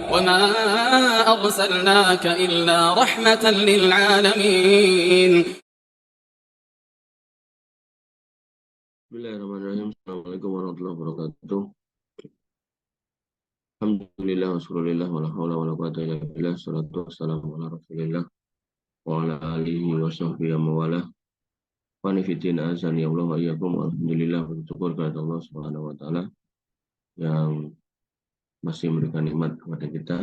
وما أرسلناك إلا رحمة للعالمين. Bismillahirrahmanirrahim. Assalamualaikum warahmatullahi wabarakatuh. Alhamdulillah wassallallahu wala haula wala quwwata illa billah. Wassalatu wassalamu ala Rasulillah wa ala alihi wa sahbihi wa wala. Qanifitin azan ya Allah wa iyyakum. Alhamdulillah, bersyukur kepada Allah Subhanahu wa taala yang masih memberikan nikmat kepada kita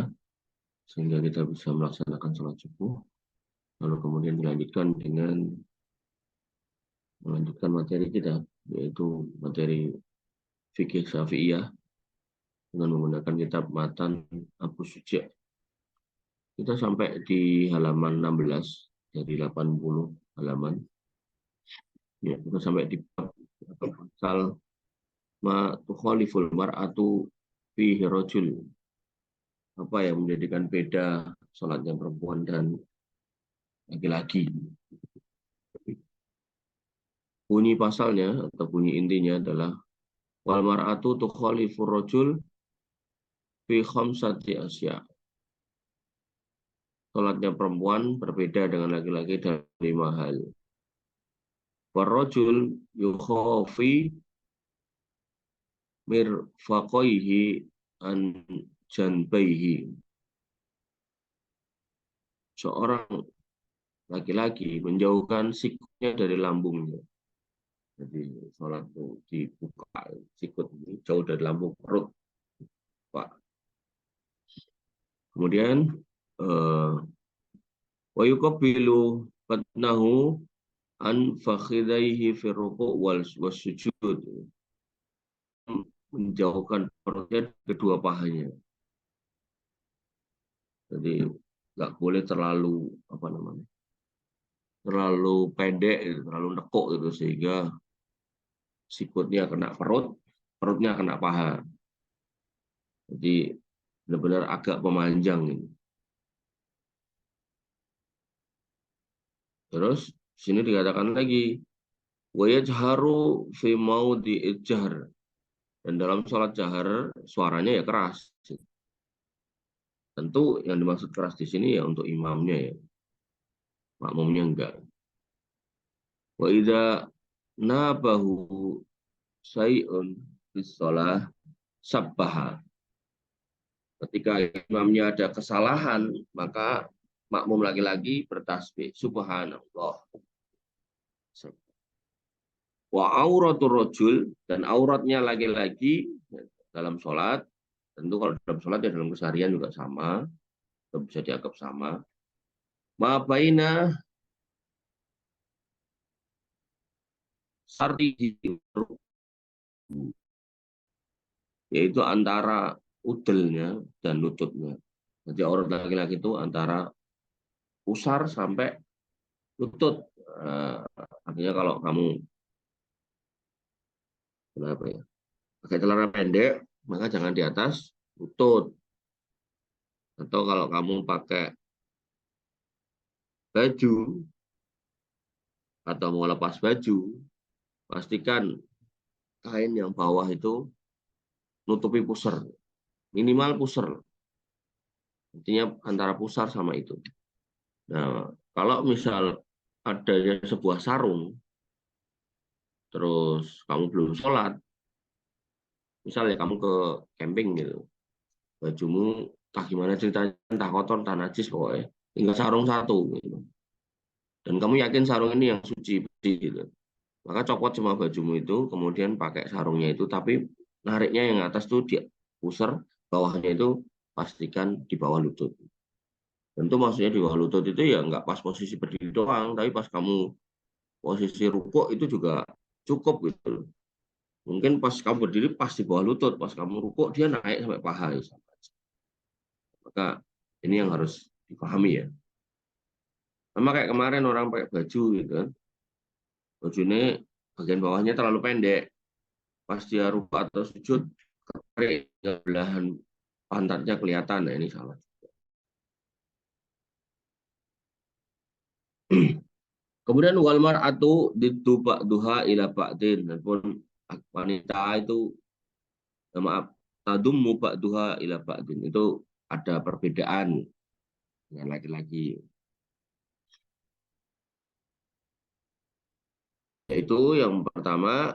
sehingga kita bisa melaksanakan sholat subuh. Lalu kemudian dilanjutkan dengan melanjutkan materi kita, yaitu materi fikih Syafi'iyah dengan menggunakan kitab Matan Abu Syuja. Kita sampai di halaman 16 dari 80 halaman. Ya, kita sampai di pasal ma tukhaliful mar'atu fihi rajul. Apa yang menjadikan beda salatnya perempuan dan laki-laki. Bunyi pasalnya atau bunyi intinya adalah wal mar'atu tukhalifur rajul fi khamsati asya. Salatnya perempuan berbeda dengan laki-laki dalam 5 hal. Warrajul yukhafi mirfaqaihi an janbaihi. Seorang laki-laki menjauhkan sikutnya dari lambungnya. Jadi sholat itu dibuka, sikut jauh dari lambung perut, Pak. Kemudian wa yuqabbilu batnahu an fakhidaihi fi ruku' wal sujud. Menjauhkan perutnya kedua pahanya. Jadi nggak boleh terlalu terlalu pendek, terlalu nekuk gitu sehingga sikutnya kena perut, perutnya kena paha. Jadi benar-benar agak memanjang ini. Terus sini dikatakan lagi wa yajharu fi maudhi'il jahr. Dan dalam sholat jahar suaranya ya keras. Tentu yang dimaksud keras di sini ya untuk imamnya ya. Makmumnya enggak. Wa idza nabahu syai'un bis shalah sabbaha. Ketika imamnya ada kesalahan, maka makmum laki-laki bertasbih subhanallah. Wa auratul rajul, dan auratnya laki-laki dalam sholat, tentu kalau dalam sholat ya dalam keseharian juga sama, bisa dianggap sama. Ma baina sartihi, yaitu antara udelnya dan lututnya. Jadi aurat laki-laki itu antara pusar sampai lutut. Artinya kalau kamu pakai celana pendek, maka jangan di atas lutut. Atau kalau kamu pakai baju atau mau lepas baju, pastikan kain yang bawah itu nutupi pusar, minimal pusar. Intinya antara pusar sama itu. Nah, kalau misal adanya sebuah sarung, terus kamu belum sholat, misalnya kamu ke camping gitu, bajumu entah gimana ceritanya, entah kotor, entah najis pokoknya, tinggal sarung satu gitu. Dan kamu yakin sarung ini yang suci bersih gitu, maka copot semua bajumu itu, kemudian pakai sarungnya itu, tapi nariknya yang atas tuh dia pusar, bawahnya itu pastikan di bawah lutut. Tentu maksudnya di bawah lutut itu ya nggak pas posisi berdiri doang, tapi pas kamu posisi rukuk itu juga cukup gitu. Mungkin pas kamu berdiri pas di bawah lutut, pas kamu rukuk dia naik sampai paha. Ya. Maka ini yang harus dipahami ya. Sama kayak kemarin orang pakai baju gitu kan. Bajunya bagian bawahnya terlalu pendek. Pas dia rukuk atau sujud, ketarik belahan pantatnya kelihatan. Nah ini salah. Kemudian wal mar'atu dituba duha ila ba'din, dan pun wanita itu maaf tadummu ba'duha ila ba'din, itu ada perbedaan dengan laki-laki. Yaitu yang pertama,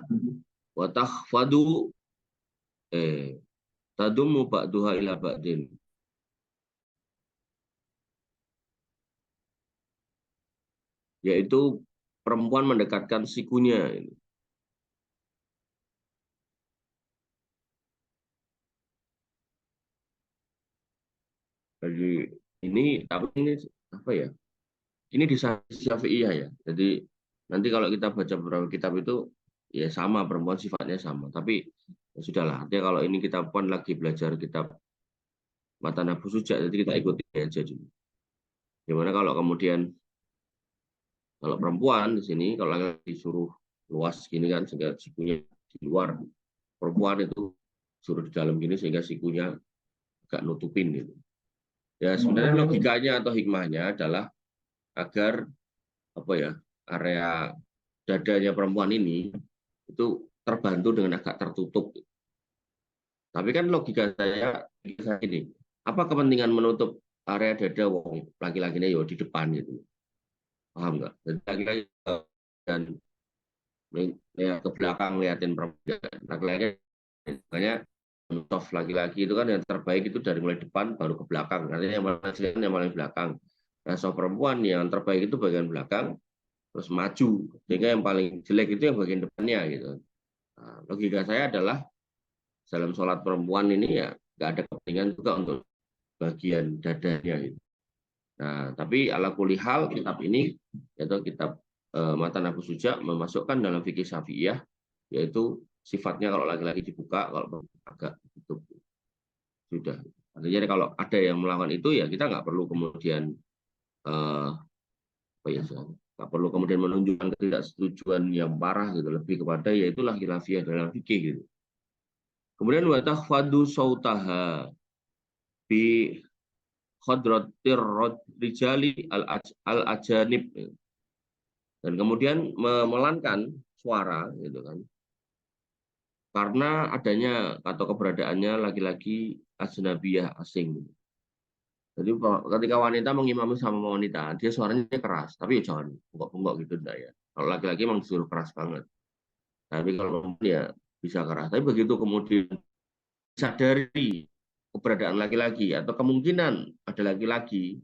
wa takhfadu tadumu ba'duha ila ba'din. Yaitu perempuan mendekatkan sikunya. Jadi ini apa ya? Ini di Syafi'iyah ya. Jadi nanti kalau kita baca beberapa kitab itu ya sama, perempuan sifatnya sama. Tapi ya sudahlah. Artinya kalau ini kita pun lagi belajar kitab Matan Abu Suja, jadi kita ikuti aja dulu. Gimana kalau kemudian kalau perempuan di sini kalau lagi disuruh luas gini kan sehingga sikunya di luar, perempuan itu suruh di dalam gini sehingga sikunya agak nutupin gitu. Ya sebenarnya logikanya atau hikmahnya adalah agar apa ya, area dadanya perempuan ini itu terbantu dengan agak tertutup. Tapi kan logika saya ini, apa kepentingan menutup area dada wong laki-lakinya ya di depan gitu. Paham nggak? Jadi laki-laki dan lihat ke belakang liatin perempuan laki-laki, makanya soft laki-laki itu kan yang terbaik itu dari mulai depan baru ke belakang, artinya yang paling belakang. Nah soft perempuan yang terbaik itu bagian belakang terus maju, sehingga yang paling jelek itu yang bagian depannya gitu. Nah, logika saya adalah dalam sholat perempuan ini ya nggak ada kepentingan juga untuk bagian dadanya gitu. Nah, tapi ala kulli hal kitab ini yaitu kitab Matan Abu Suja memasukkan dalam fikih Syafi'iyah yaitu sifatnya kalau laki-laki dibuka, kalau agak tutup sudah. Artinya kalau ada yang melakukan itu ya kita nggak perlu kemudian apa ya, nggak perlu kemudian menunjukkan ketidaksetujuan yang parah gitu, lebih kepada yaitulah khilafiyah dalam fikih gitu. Kemudian wa takhfadu sautaha bi khadratir rijali al ajanib, dan kemudian memelankan suara gitu kan karena adanya atau keberadaannya laki-laki ajnabiyah asing. Jadi ketika wanita mengimami sama wanita, dia suaranya keras, tapi ya jangan bengok-bengok gitu enggak ya. Kalau laki-laki memang disuruh keras banget. Tapi kalau perempuan ya bisa keras. Tapi begitu kemudian sadari keberadaan laki-laki atau kemungkinan ada laki-laki,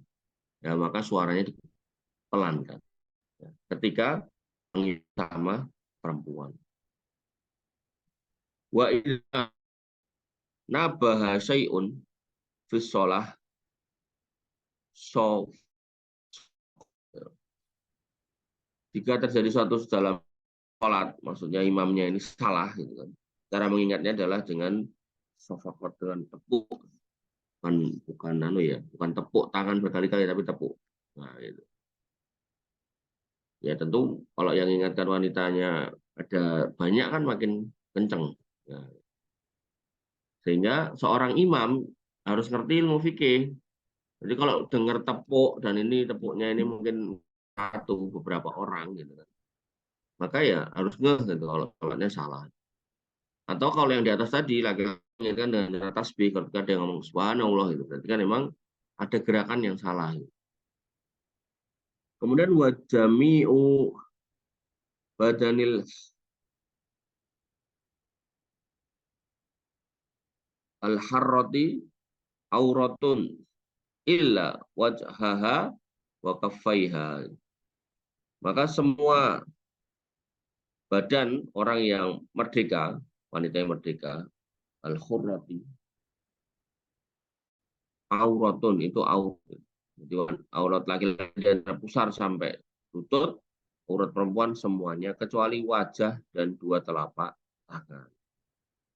ya maka suaranya dipelankan. Ya, ketika sama perempuan. Wa idza nabaha syai'un fi shalah so jika terjadi suatu dalam sholat, maksudnya imamnya ini salah gitu kan. Cara mengingatnya adalah dengan sofakot, dengan tepuk, bukan tepuk tangan berkali-kali tapi tepuk. Nah, gitu. Ya tentu kalau yang ingatkan wanitanya ada banyak kan makin kenceng. Nah, sehingga seorang imam harus ngerti ilmu fikih. Jadi kalau dengar tepuk dan ini tepuknya ini mungkin beberapa orang gitu kan. Maka ya harus ngeh gitu kalau sholatnya salah. Atau kalau yang di atas tadi laki-laki kan dengan tasbih, ketika dia ngomong subhanallah itu berarti kan memang ada gerakan yang salah. Kemudian wajami'u badanil al-harrati auratun illa wajhaha wa kaffaiha. Maka semua badan orang yang merdeka, wanita yang merdeka, al-hurrati auratun itu aurat. Jadi aurat laki-laki dari pusar sampai lutut, aurat perempuan semuanya kecuali wajah dan dua telapak tangan.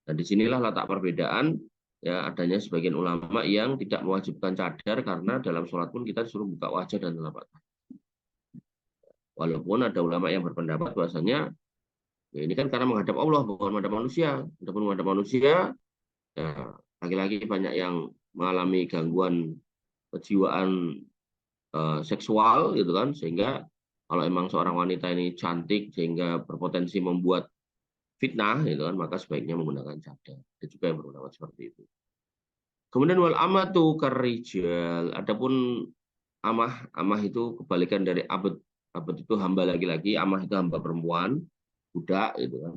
Dan disinilah letak perbedaan ya, adanya sebagian ulama yang tidak mewajibkan cadar karena dalam sholat pun kita disuruh buka wajah dan telapak tangan. Walaupun ada ulama yang berpendapat bahwasanya ya ini kan karena menghadap Allah bukan menghadap manusia. Adapun menghadap manusia, ya, laki-laki banyak yang mengalami gangguan kejiwaan seksual gitu kan, sehingga kalau emang seorang wanita ini cantik sehingga berpotensi membuat fitnah gitu kan, maka sebaiknya menggunakan cadar. Ada juga yang berpendapat seperti itu. Kemudian wal amatu karijal. Adapun amah itu kebalikan dari abd. Abd itu hamba laki-laki, amah itu hamba perempuan, budak gitu kan.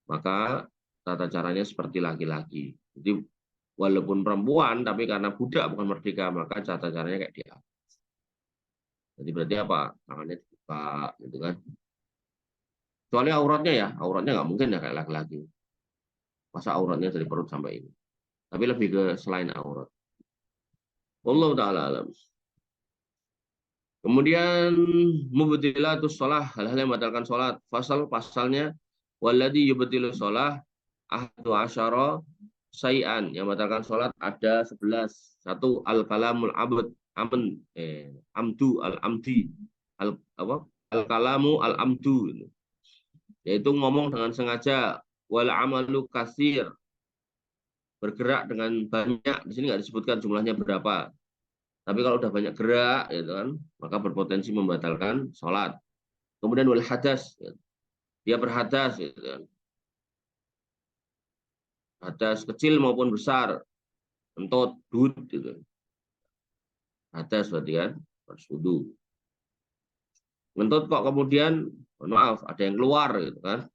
Maka tata caranya seperti laki-laki. Jadi walaupun perempuan tapi karena budak bukan merdeka, maka tata caranya kayak dia. Jadi berarti apa? Tangannya dibuka gitu kan. Kecuali auratnya ya, auratnya nggak mungkin ya kayak laki-laki. Masa auratnya dari perut sampai ini. Tapi lebih ke selain aurat. Wallahu taala alam. Kemudian mubtilatus shalah, hal-hal yang membatalkan salat. Pasalnya walladzi yubtilu shalah ahadu asyara sayan, yang membatalkan salat ada 11. Satu al kalamul abd, amdu al amdi, al apa? Al kalamu al amdu, yaitu ngomong dengan sengaja, wal amalu kasir, bergerak dengan banyak. Di sini nggak disebutkan jumlahnya berapa. Tapi kalau udah banyak gerak, gitu kan, maka berpotensi membatalkan sholat. Kemudian wal hadas, dia berhadas, gitu kan. Hadas kecil maupun besar, kentut, dud, gitu. Hadas berarti kan harus wudu. Kentut kok kemudian, maaf, ada yang keluar, gitu kan.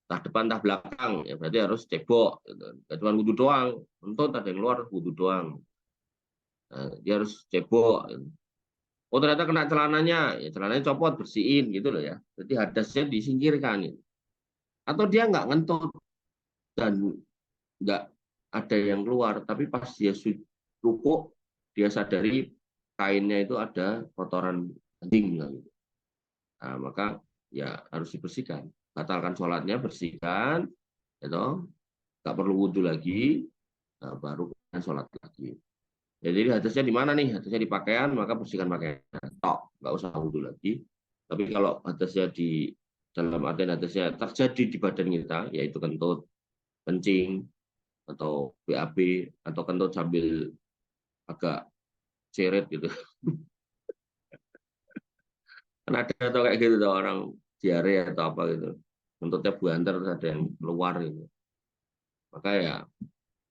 Entah depan, entah belakang, ya berarti harus cebok. Gitu. Gak cuma wudu doang, kentut ada yang keluar, wudu doang. Nah, dia harus cebok. Gitu. Oh ternyata kena celananya, ya celananya copot, bersihin gitu loh ya. Jadi hadasnya disingkirkan. Gitu. Atau dia nggak ngentut dan nggak ada yang keluar, tapi pas dia rukuk, dia sadari kainnya itu ada kotoran kencing. Gitu. Nah, maka ya harus dibersihkan. Batalkan sholatnya, bersihkan, itu nggak perlu wudhu lagi, nah, baru sholat lagi. Ya, jadi hadasnya di mana nih? Hadasnya di pakaian, maka bersihkan pakaian. Tok, nggak usah wudhu lagi. Tapi kalau hadasnya di dalam artian hadasnya terjadi di badan kita, yaitu kentut, kencing, atau BAB, atau kentut sambil agak ceret gitu. Kan ada atau kayak gitu tuh, orang diare atau apa gitu. Kentutnya buantar terus ada yang keluar gitu. Maka ya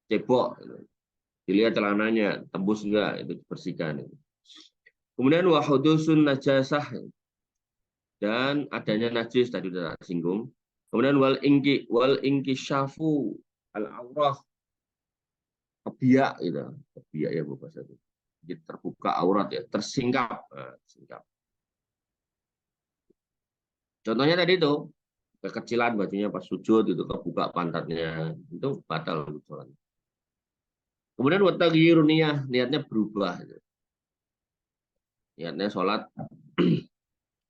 cebok gitu. Dilihat celananya tembus enggak, itu dibersihkan gitu. Kemudian wahudusun najasah, dan adanya najis tadi sudah singgung. Kemudian wal ingki syafu al aurah, kebiak gitu. Kebiak ya bu bahasa itu. Jadi terbuka aurat ya, tersingkap. Nah, singkap. Contohnya tadi itu kekecilan bajunya pas sujud itu kebuka pantatnya, itu batal sholat. Kemudian wataghyiru niyah, niatnya berubah. Gitu. Niatnya sholat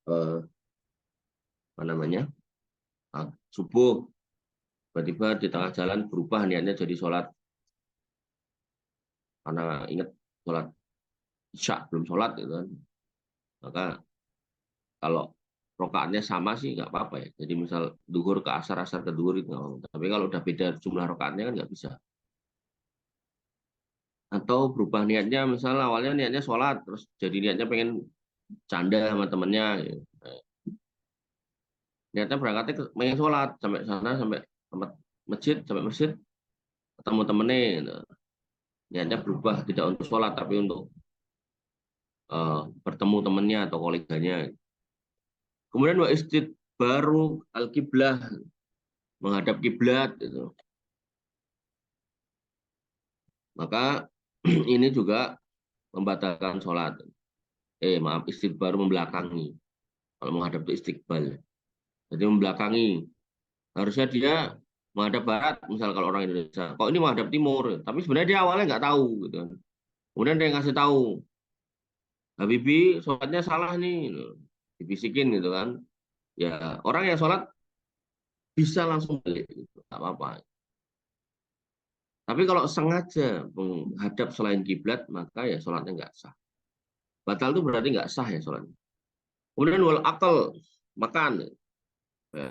apa namanya? Subuh, tiba-tiba di tengah jalan berubah niatnya jadi sholat, karena ingat sholat isya belum sholat gitu kan. Maka kalau rokaatnya sama sih nggak apa-apa ya. Jadi misal duhur ke asar, asar ke duhur itu nggak apa-apa. Tapi kalau udah beda jumlah rokaatnya kan nggak bisa. Atau berubah niatnya, misal awalnya niatnya sholat, terus jadi niatnya pengen canda sama temennya. Gitu. Niatnya berangkatnya pengen sholat, sampai sana, sampai tempat masjid, sampai masjid, ketemu temennya. Gitu. Niatnya berubah, tidak untuk sholat, tapi untuk bertemu temennya atau koleganya. Kemudian wa baru al kiblah, menghadap kiblat gitu. Maka ini juga membatalkan sholat. Maaf, baru membelakangi. Kalau menghadap itu istiqbal. Jadi membelakangi. Harusnya dia menghadap barat, misal kalau orang Indonesia. Kok ini menghadap timur? Tapi sebenarnya dia awalnya nggak tahu. Gitu. Kemudian dia ngasih tahu, Habibie sholatnya salah nih. Gitu. Dibisikin gitu kan. Ya orang yang sholat bisa langsung balik. Gitu. Nggak apa-apa. Tapi kalau sengaja menghadap selain kiblat, maka ya sholatnya nggak sah. Batal itu berarti nggak sah ya sholatnya. Kemudian wal akal, makan. Ya.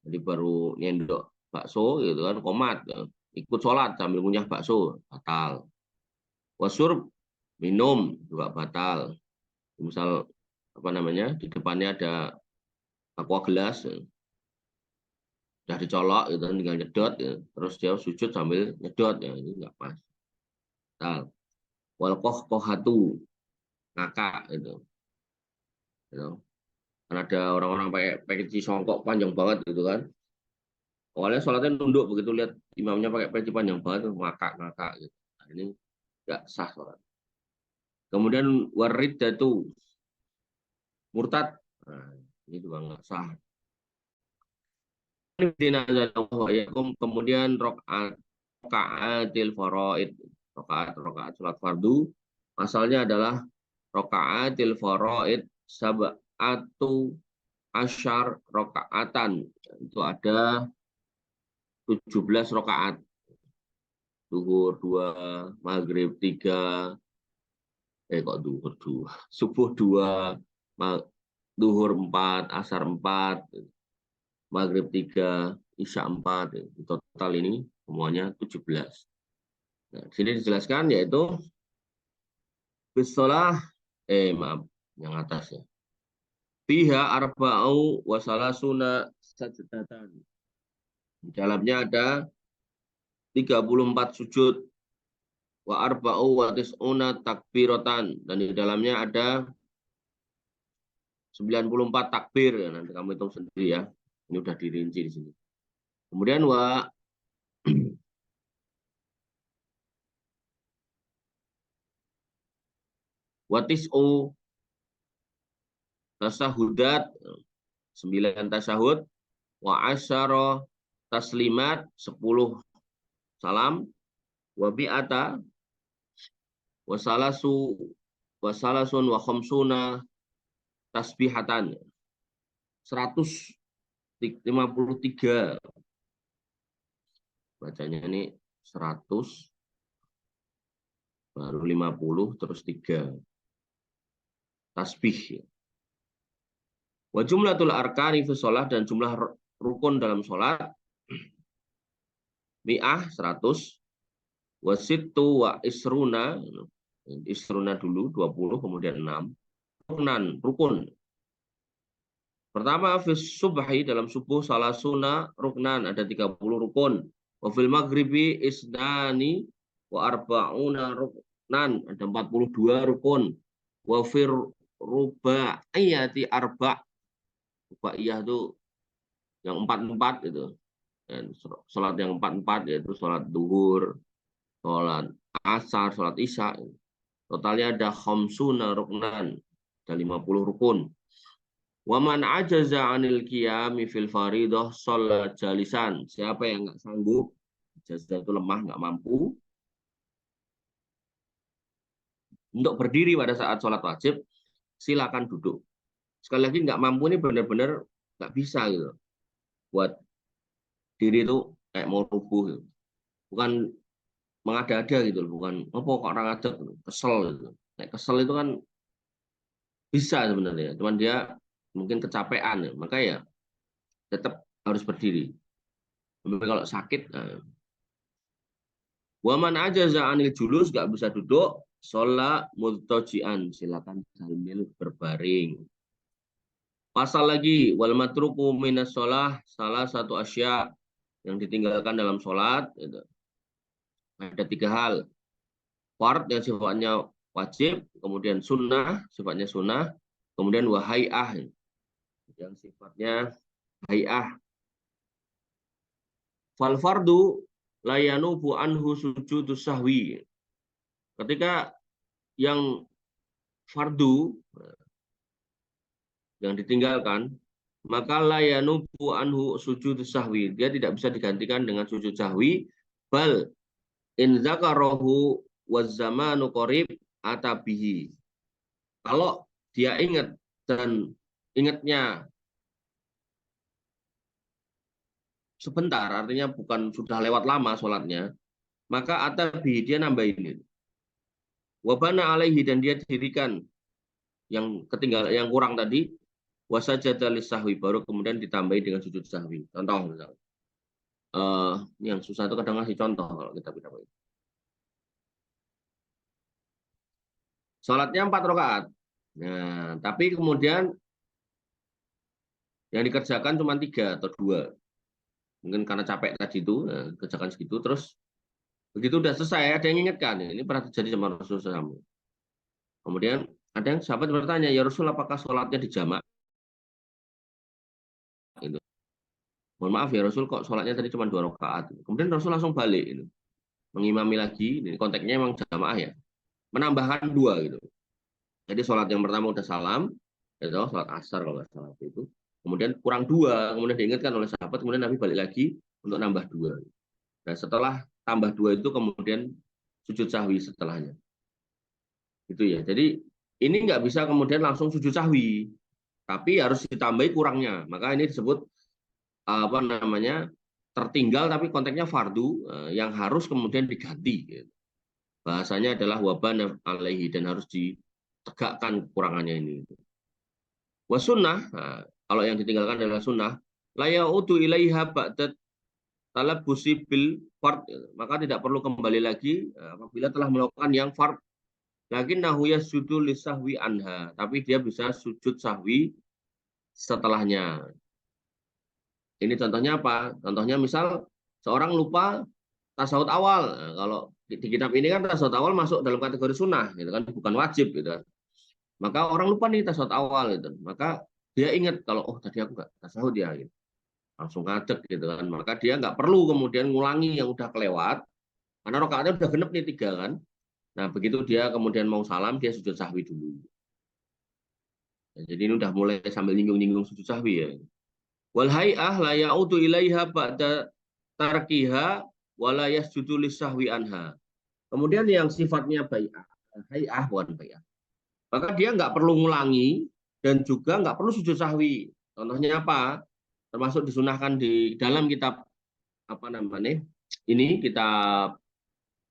Jadi baru nyendok bakso gitu kan, komat. Ya. Ikut sholat sambil ngunyah bakso, batal. Wasur, minum juga batal. Misal apa namanya, di depannya ada aqua gelas, Udah dicolok gitu, tinggal nyedot ya. Terus dia sujud sambil nyedot ya, ini nggak pas. Nah, wal kohatu ngakak gitu. Gitu. Kan ada orang-orang pakai peci songkok panjang banget gitu kan. Awalnya sholatnya nunduk, begitu lihat imamnya pakai peci panjang banget ngakak-ngakak gitu. Nah, ini nggak sah sholat. Kemudian warid itu murtad. Nah, ini juga nggak sah. Kemudian rokaatil faraid, rokaat sholat fardu. Asalnya adalah rokaatil faraid sab'atu asyar rokaatan. Itu ada 17 rokaat. Zuhur 2, maghrib 3, kok zuhur 2, subuh 2, zuhur 4, asar 4, maghrib 3, isya 4. Total ini semuanya 17. Nah, di sini dijelaskan yaitu bisolah, maaf, yang atas ya. Fiha arba'u wa salasuna sajdatan. Di dalamnya ada 34 sujud wa arba'u wa tis'una takbiratan, dan di dalamnya ada 94 takbir. Nanti kamu hitung sendiri ya. Ini udah dirinci di sini. Kemudian wa tis'u tasahudat, 9 tasahud, wa asyara taslimat, 10 salam, wa bi'ata wasalasu wasalasun wa khamsuna tasbihatan, 153. Bacanya ini 100 baru 50 terus 3 tasbih. Wa jumlatul arkani fi shalah, dan jumlah rukun dalam salat mi'ah 100, wa sittu wa isruna dulu 20, kemudian 6 rukun. Pertama, fis subhi, dalam subuh salasuna ruknan, ada 30 rukun. Wa fil maghribi isnani wa arba'una ruknan, ada 42 rukun. Wa fir rubaiyati rubaiyah itu yang 4-4 itu. Dan sholat yang 4-4 yaitu sholat duhur, sholat asar, sholat isya. Totalnya ada khamsuna ruknan, ada 50 rukun. Waman ajaza anil qiyami fil faridah sholat jalisan. Siapa yang nggak sanggup, jazah itu lemah, nggak mampu untuk berdiri pada saat sholat wajib, silakan duduk. Sekali lagi, nggak mampu ini benar-benar nggak bisa gitu. Buat diri itu kayak mau rubuh gitu. Bukan mengada-ada gitu, bukan apa kok orang ada kesel gitu. Kayak kesel itu kan bisa sebenarnya, cuman dia mungkin kecapean ya. Maka ya tetap harus berdiri. Tapi kalau sakit, waman ajaza anil julus, nggak bisa duduk, sholat mudtojian, silakan sambil berbaring. Pasal lagi, wal matruku minas sholah, salah satu asya, yang ditinggalkan dalam sholat gitu. Ada 3 hal. Fard yang sifatnya wajib, kemudian sunnah sifatnya sunnah, kemudian wahai'ah yang sifatnya hai'ah. Fal fardu layanubu anhu sujudus sahwi. Ketika yang fardu yang ditinggalkan, maka layanubu anhu sujudus sahwi, dia tidak bisa digantikan dengan sujud sahwi. Bal in zakarahu wazamanu qarib atabihi. Kalau dia ingat dan ingatnya sebentar, artinya bukan sudah lewat lama sholatnya, maka atabihi, dia nambahin. Wabana alaihi, dan dia dirikan yang ketinggalan, yang kurang tadi, wasajada lisahwi, baru kemudian ditambahi dengan sujud sahwi. Contoh misalnya. Yang susah itu kadang ngasih contoh kalau kita tidak. Sholatnya 4 rakaat. Nah, tapi kemudian yang dikerjakan cuma 3 atau 2. mungkin karena capek tadi itu, kerjakan segitu, terus begitu udah selesai ada yang ingatkan, ini pernah terjadi sama Rasulullah SAW. Kemudian ada yang sahabat bertanya, ya Rasul apakah sholatnya dijamak? Gitu. Mohon maaf ya Rasul, kok sholatnya tadi cuma 2 rakaat. Kemudian Rasul langsung balik, gitu. Mengimami lagi, ini konteksnya emang jamaah ya, menambahkan 2 gitu. Jadi sholat yang pertama udah salam, itu sholat asar kalau nggak salah itu. Kemudian kurang 2, kemudian diingatkan oleh sahabat, kemudian Nabi balik lagi untuk nambah 2. Nah setelah tambah 2 itu kemudian sujud sahwi setelahnya. Gitu ya. Jadi ini nggak bisa kemudian langsung sujud sahwi, tapi harus ditambahi kurangnya. Maka ini disebut apa namanya, tertinggal tapi konteksnya fardu yang harus kemudian diganti. Gitu. Bahasanya adalah wabana alaihi, dan harus ditegakkan kekurangannya ini. Wasunnah, nah, kalau yang ditinggalkan adalah sunnah, la ya'udu ilaiha ba'da talabbusi bil fard, maka tidak perlu kembali lagi apabila telah melakukan yang fard. Lakinnahu yasjudu lisahwi anha, tapi dia bisa sujud sahwi setelahnya. Ini contohnya apa? Contohnya misal seorang lupa tasawuf awal. Nah, kalau di kitab ini kan tasawuf awal masuk dalam kategori sunnah, gitu kan, bukan wajib, gitu kan. Maka orang lupa nih tasawuf awal, gitu. Maka dia ingat kalau oh tadi aku nggak tasawuf ya, gitu. Langsung ngadeg, gitu kan. Maka dia nggak perlu kemudian ngulangi yang udah kelewat, karena rakaatnya udah genep nih 3 kan. Nah begitu dia kemudian mau salam, dia sujud sahwi dulu. Nah, jadi ini udah mulai sambil nyinggung-nyinggung sujud sahwi ya. Wal hay'ah la ya'udu ilaiha ba'da tarkiha wa la yasjudu lisahwi anha. Kemudian yang sifatnya bai'ah, hay'ah bukan bai'ah. Maka dia nggak perlu ngulangi dan juga nggak perlu sujud sahwi. Contohnya apa? Termasuk disunahkan di dalam kitab apa namanya? Ini kitab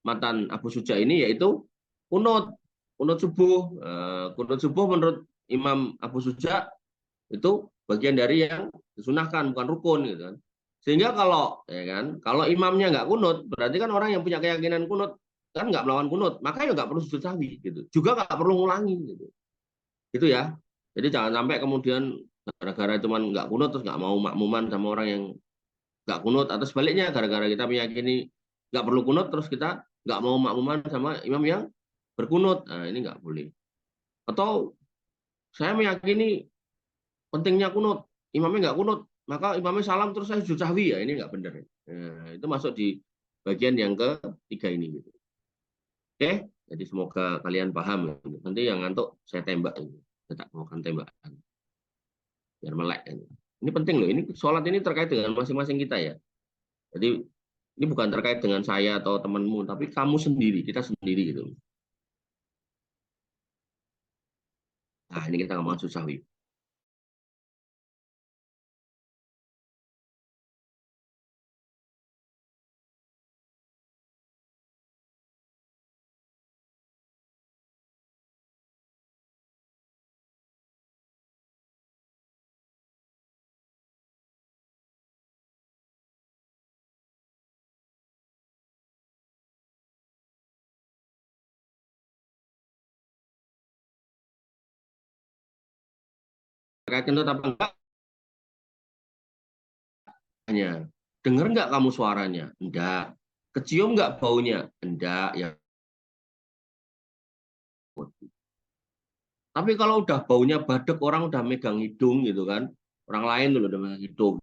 Matan Abu Suja ini, yaitu kunut, kunut subuh. Kunut subuh menurut Imam Abu Suja itu bagian dari yang disunahkan, bukan rukun, gitu kan. Sehingga kalau ya kan, kalau imamnya nggak kunut, berarti kan orang yang punya keyakinan kunut kan nggak melawan kunut, maka ya nggak perlu sujud sahwi, gitu. Juga nggak perlu ngulangi, gitu. Gitu ya. Jadi jangan sampai kemudian gara-gara cuman nggak kunut terus nggak mau makmuman sama orang yang nggak kunut, atau sebaliknya gara-gara kita meyakini nggak perlu kunut terus kita nggak mau makmuman sama imam yang berkunut. Nah ini nggak boleh. Atau saya meyakini pentingnya kunut, imamnya nggak kunut, maka imamnya salam terus saya sujud sahwi, ya ini nggak benar. Nah, itu masuk di bagian yang ketiga ini. Gitu. Oke, jadi semoga kalian paham. Nanti yang ngantuk saya tembak ini, saya tak maukan tembakan biar melek. Ini penting loh. Ini sholat ini terkait dengan masing-masing kita ya. Jadi ini bukan terkait dengan saya atau temanmu, tapi kamu sendiri, kita sendiri gitu. Nah ini kita ngomong sujud sahwi. Terkait kentut apa enggak? Hanya dengar nggak kamu suaranya? Enggak. Kecium nggak baunya? Enggak. Ya. Tapi kalau udah baunya badek, orang udah megang hidung gitu kan, orang lain tuh udah megang hidung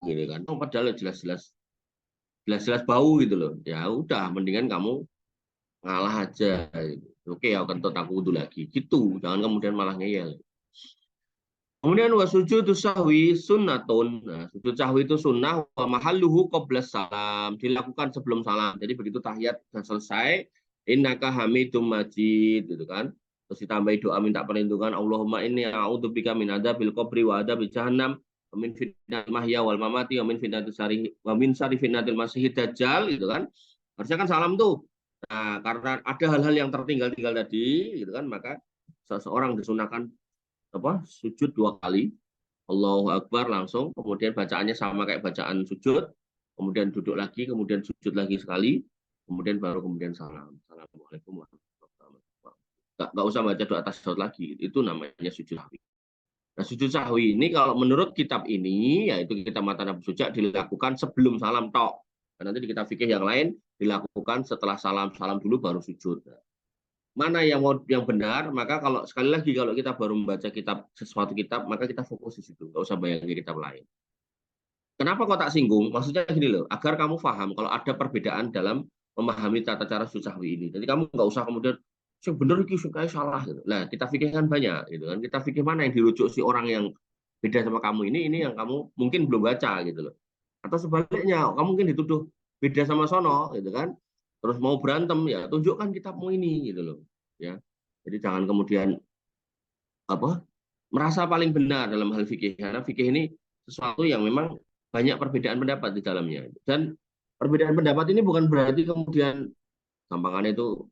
gitu kan. Oh, padahal jelas-jelas bau gitu loh. Ya udah, mendingan kamu ngalah aja. Gitu. Oke ya, kentut aku wudhu lagi. Gitu. Jangan kemudian malah ngeyel. Kemudian sujud sahwi sunnatun. Nah, sujud sahwi itu sunnah, wa mahalluhu qabla salam, dilakukan sebelum salam. Jadi begitu tahiyat sudah selesai, innaka hamidum majid gitu kan. Terus ditambahi doa minta perlindungan, Allahumma inni a'udzubika min adzabil qabri wa adzabil jahannam wa min fitnatil mahya wal mamati wa min syarri fitnatil masiihid dajjal gitu kan. Harusnya kan salam tuh. Nah, karena ada hal-hal yang tertinggal-tinggal tadi gitu kan, maka seseorang disunahkan apa sujud 2 kali, Allahu Akbar langsung, kemudian bacaannya sama kayak bacaan sujud, kemudian duduk lagi, kemudian sujud lagi sekali, kemudian baru kemudian salam. Assalamualaikum warahmatullahi wabarakatuh. Nggak usah baca doa tasawuf lagi, itu namanya sujud sahwi. Nah, sujud sahwi ini kalau menurut kitab ini, yaitu kitab Matan Abu Suja, dilakukan sebelum salam tok. Nah, nanti di kitab fikih yang lain dilakukan setelah salam, salam dulu baru sujud. Mana yang benar? Maka kalau sekali lagi kalau kita baru membaca kitab sesuatu kitab, maka kita fokus di situ, nggak usah bayangin kitab lain. Kenapa kok tak singgung? Maksudnya gini loh, agar kamu paham kalau ada perbedaan dalam memahami tata cara sujud sahwi ini. Jadi kamu nggak usah kemudian sing bener iki sukai salah gitu. Nah, kita fikir kan banyak gitu kan. Kita fikir mana yang dirujuk si orang yang beda sama kamu ini yang kamu mungkin belum baca gitu loh. Atau sebaliknya, kamu mungkin dituduh beda sama sono gitu kan. Terus mau berantem ya, tunjukkan kitabmu ini gitu loh. Ya. Jadi jangan kemudian apa? Merasa paling benar dalam hal fikih karena fikih ini sesuatu yang memang banyak perbedaan pendapat di dalamnya. Dan perbedaan pendapat ini bukan berarti kemudian gampangannya itu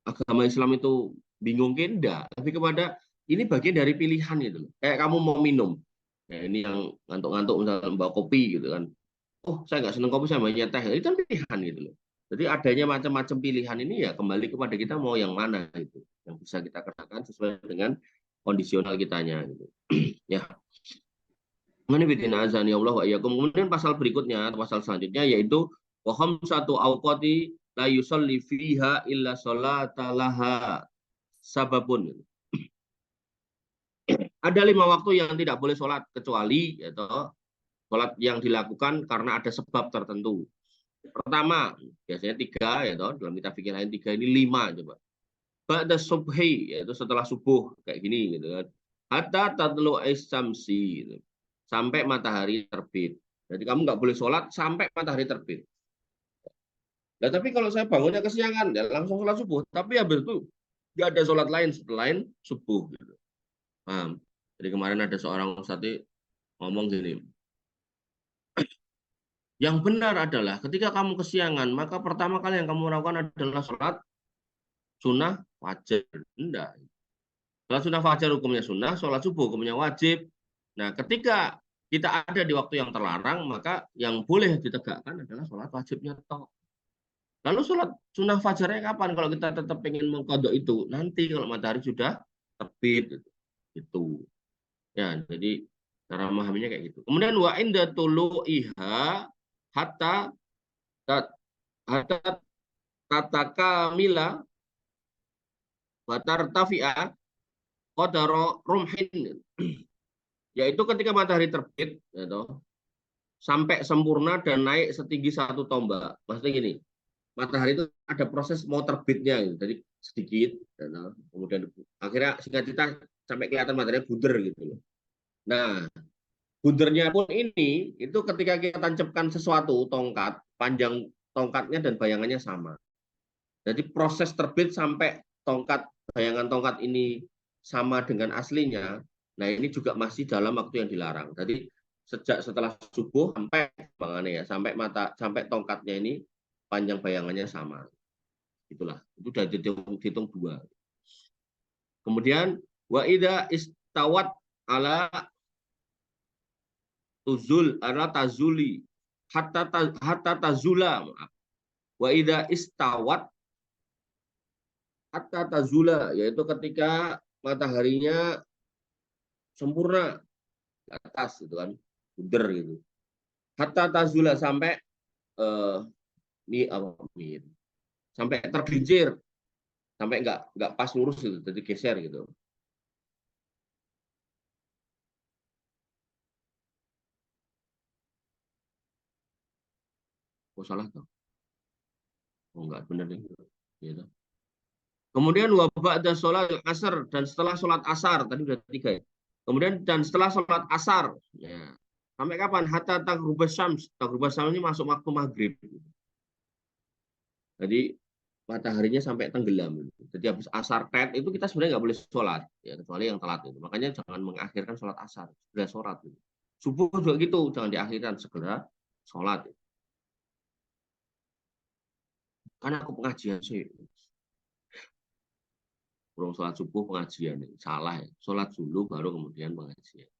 agama Islam itu bingung enggak, tapi kepada ini bagian dari pilihan gitu loh. Kayak kamu mau minum. Ya, ini yang ngantuk-ngantuk misalnya bawa kopi gitu kan. Oh, saya nggak seneng kopi, saya maunya teh. Itu kan pilihan gitu loh. Jadi adanya macam-macam pilihan ini ya kembali kepada kita mau yang mana itu. Yang bisa kita kerjakan sesuai dengan kondisional kitanya gitu. Ya, ini bikin azan ya Allah wa iyyakum. Kemudian pasal berikutnya, pasal selanjutnya yaitu wa khamsatu awqati la yusalli fiha illa sholata sababun. Ada 5 waktu yang tidak boleh sholat kecuali yaitu sholat yang dilakukan karena ada sebab tertentu. Pertama, biasanya 3 ya toh, dalam kitab fikih lain 3 ini 5 coba. Ba'da subhi yaitu setelah subuh kayak gini gitu kan. Hatta tatlu syamsi gitu. Sampai matahari terbit. Jadi kamu nggak boleh sholat sampai matahari terbit. Nah, tapi kalau saya bangunnya kesiangan, ya langsung sholat subuh. Tapi habis itu nggak ada sholat lain selain subuh. Gitu. Paham? Jadi kemarin ada seorang ustadz ngomong gini, yang benar adalah ketika kamu kesiangan, maka pertama kali yang kamu lakukan adalah sholat sunnah wajib. Enggak. Sholat sunnah fajar hukumnya sunnah, sholat subuh hukumnya wajib. Nah, ketika kita ada di waktu yang terlarang, maka yang boleh ditegakkan adalah sholat wajibnya toh. Lalu sholat sunnah fajarnya kapan? Kalau kita tetap ingin mengkodok itu, nanti kalau matahari sudah terbit. Itu. Ya, jadi cara memahaminya kayak gitu. Kemudian wa inda tulu'iha hatta hatta tataka mila wa tartafi'a qadara rumhin. Yaitu ketika matahari terbit gitu, sampai sempurna dan naik setinggi 1 tombak. Maksudnya gini, matahari itu ada proses mau terbitnya gitu. Jadi sedikit gitu. Kemudian akhirnya singkat cerita sampai kelihatan matahari buder gitu. Nah, budernya pun ini itu ketika kita tancapkan sesuatu tongkat, panjang tongkatnya dan bayangannya sama. Jadi proses terbit sampai tongkat bayangan tongkat ini sama dengan aslinya. Nah, ini juga masih dalam waktu yang dilarang. Jadi sejak setelah subuh sampai bayangannya ya, sampai tongkatnya ini panjang bayangannya sama. Itulah. Itu sudah dihitung 2. Kemudian wa idza istawat ala tuzul ala tazuli hatta tazula, maaf. Wa idza istawat hatta tazula, yaitu ketika mataharinya sempurna ke atas gitu kan, buder gitu. Hatta tazula sampai eh, sampai tergelincir, sampai nggak pas lurus gitu, jadi geser gitu. Oh salah tuh, oh nggak benar nih. Gitu. Kemudian wabak dan sholat asar dan setelah sholat asar tadi sudah 3 ya. Kemudian dan setelah sholat asar, ya. Sampai kapan? Hatta taghrubas syams. Taghrubas syams ini masuk waktu maghrib. Jadi mataharinya sampai tenggelam. Jadi habis asar tet itu kita sebenarnya nggak boleh sholat, ya, kecuali yang telat itu. Makanya jangan mengakhirkan sholat asar, segera sholat. Subuh juga gitu, jangan diakhirkan, segera sholat. Karena aku pengajian sih, belum sholat subuh pengajian, salah ya. Sholat dulu baru kemudian pengajian.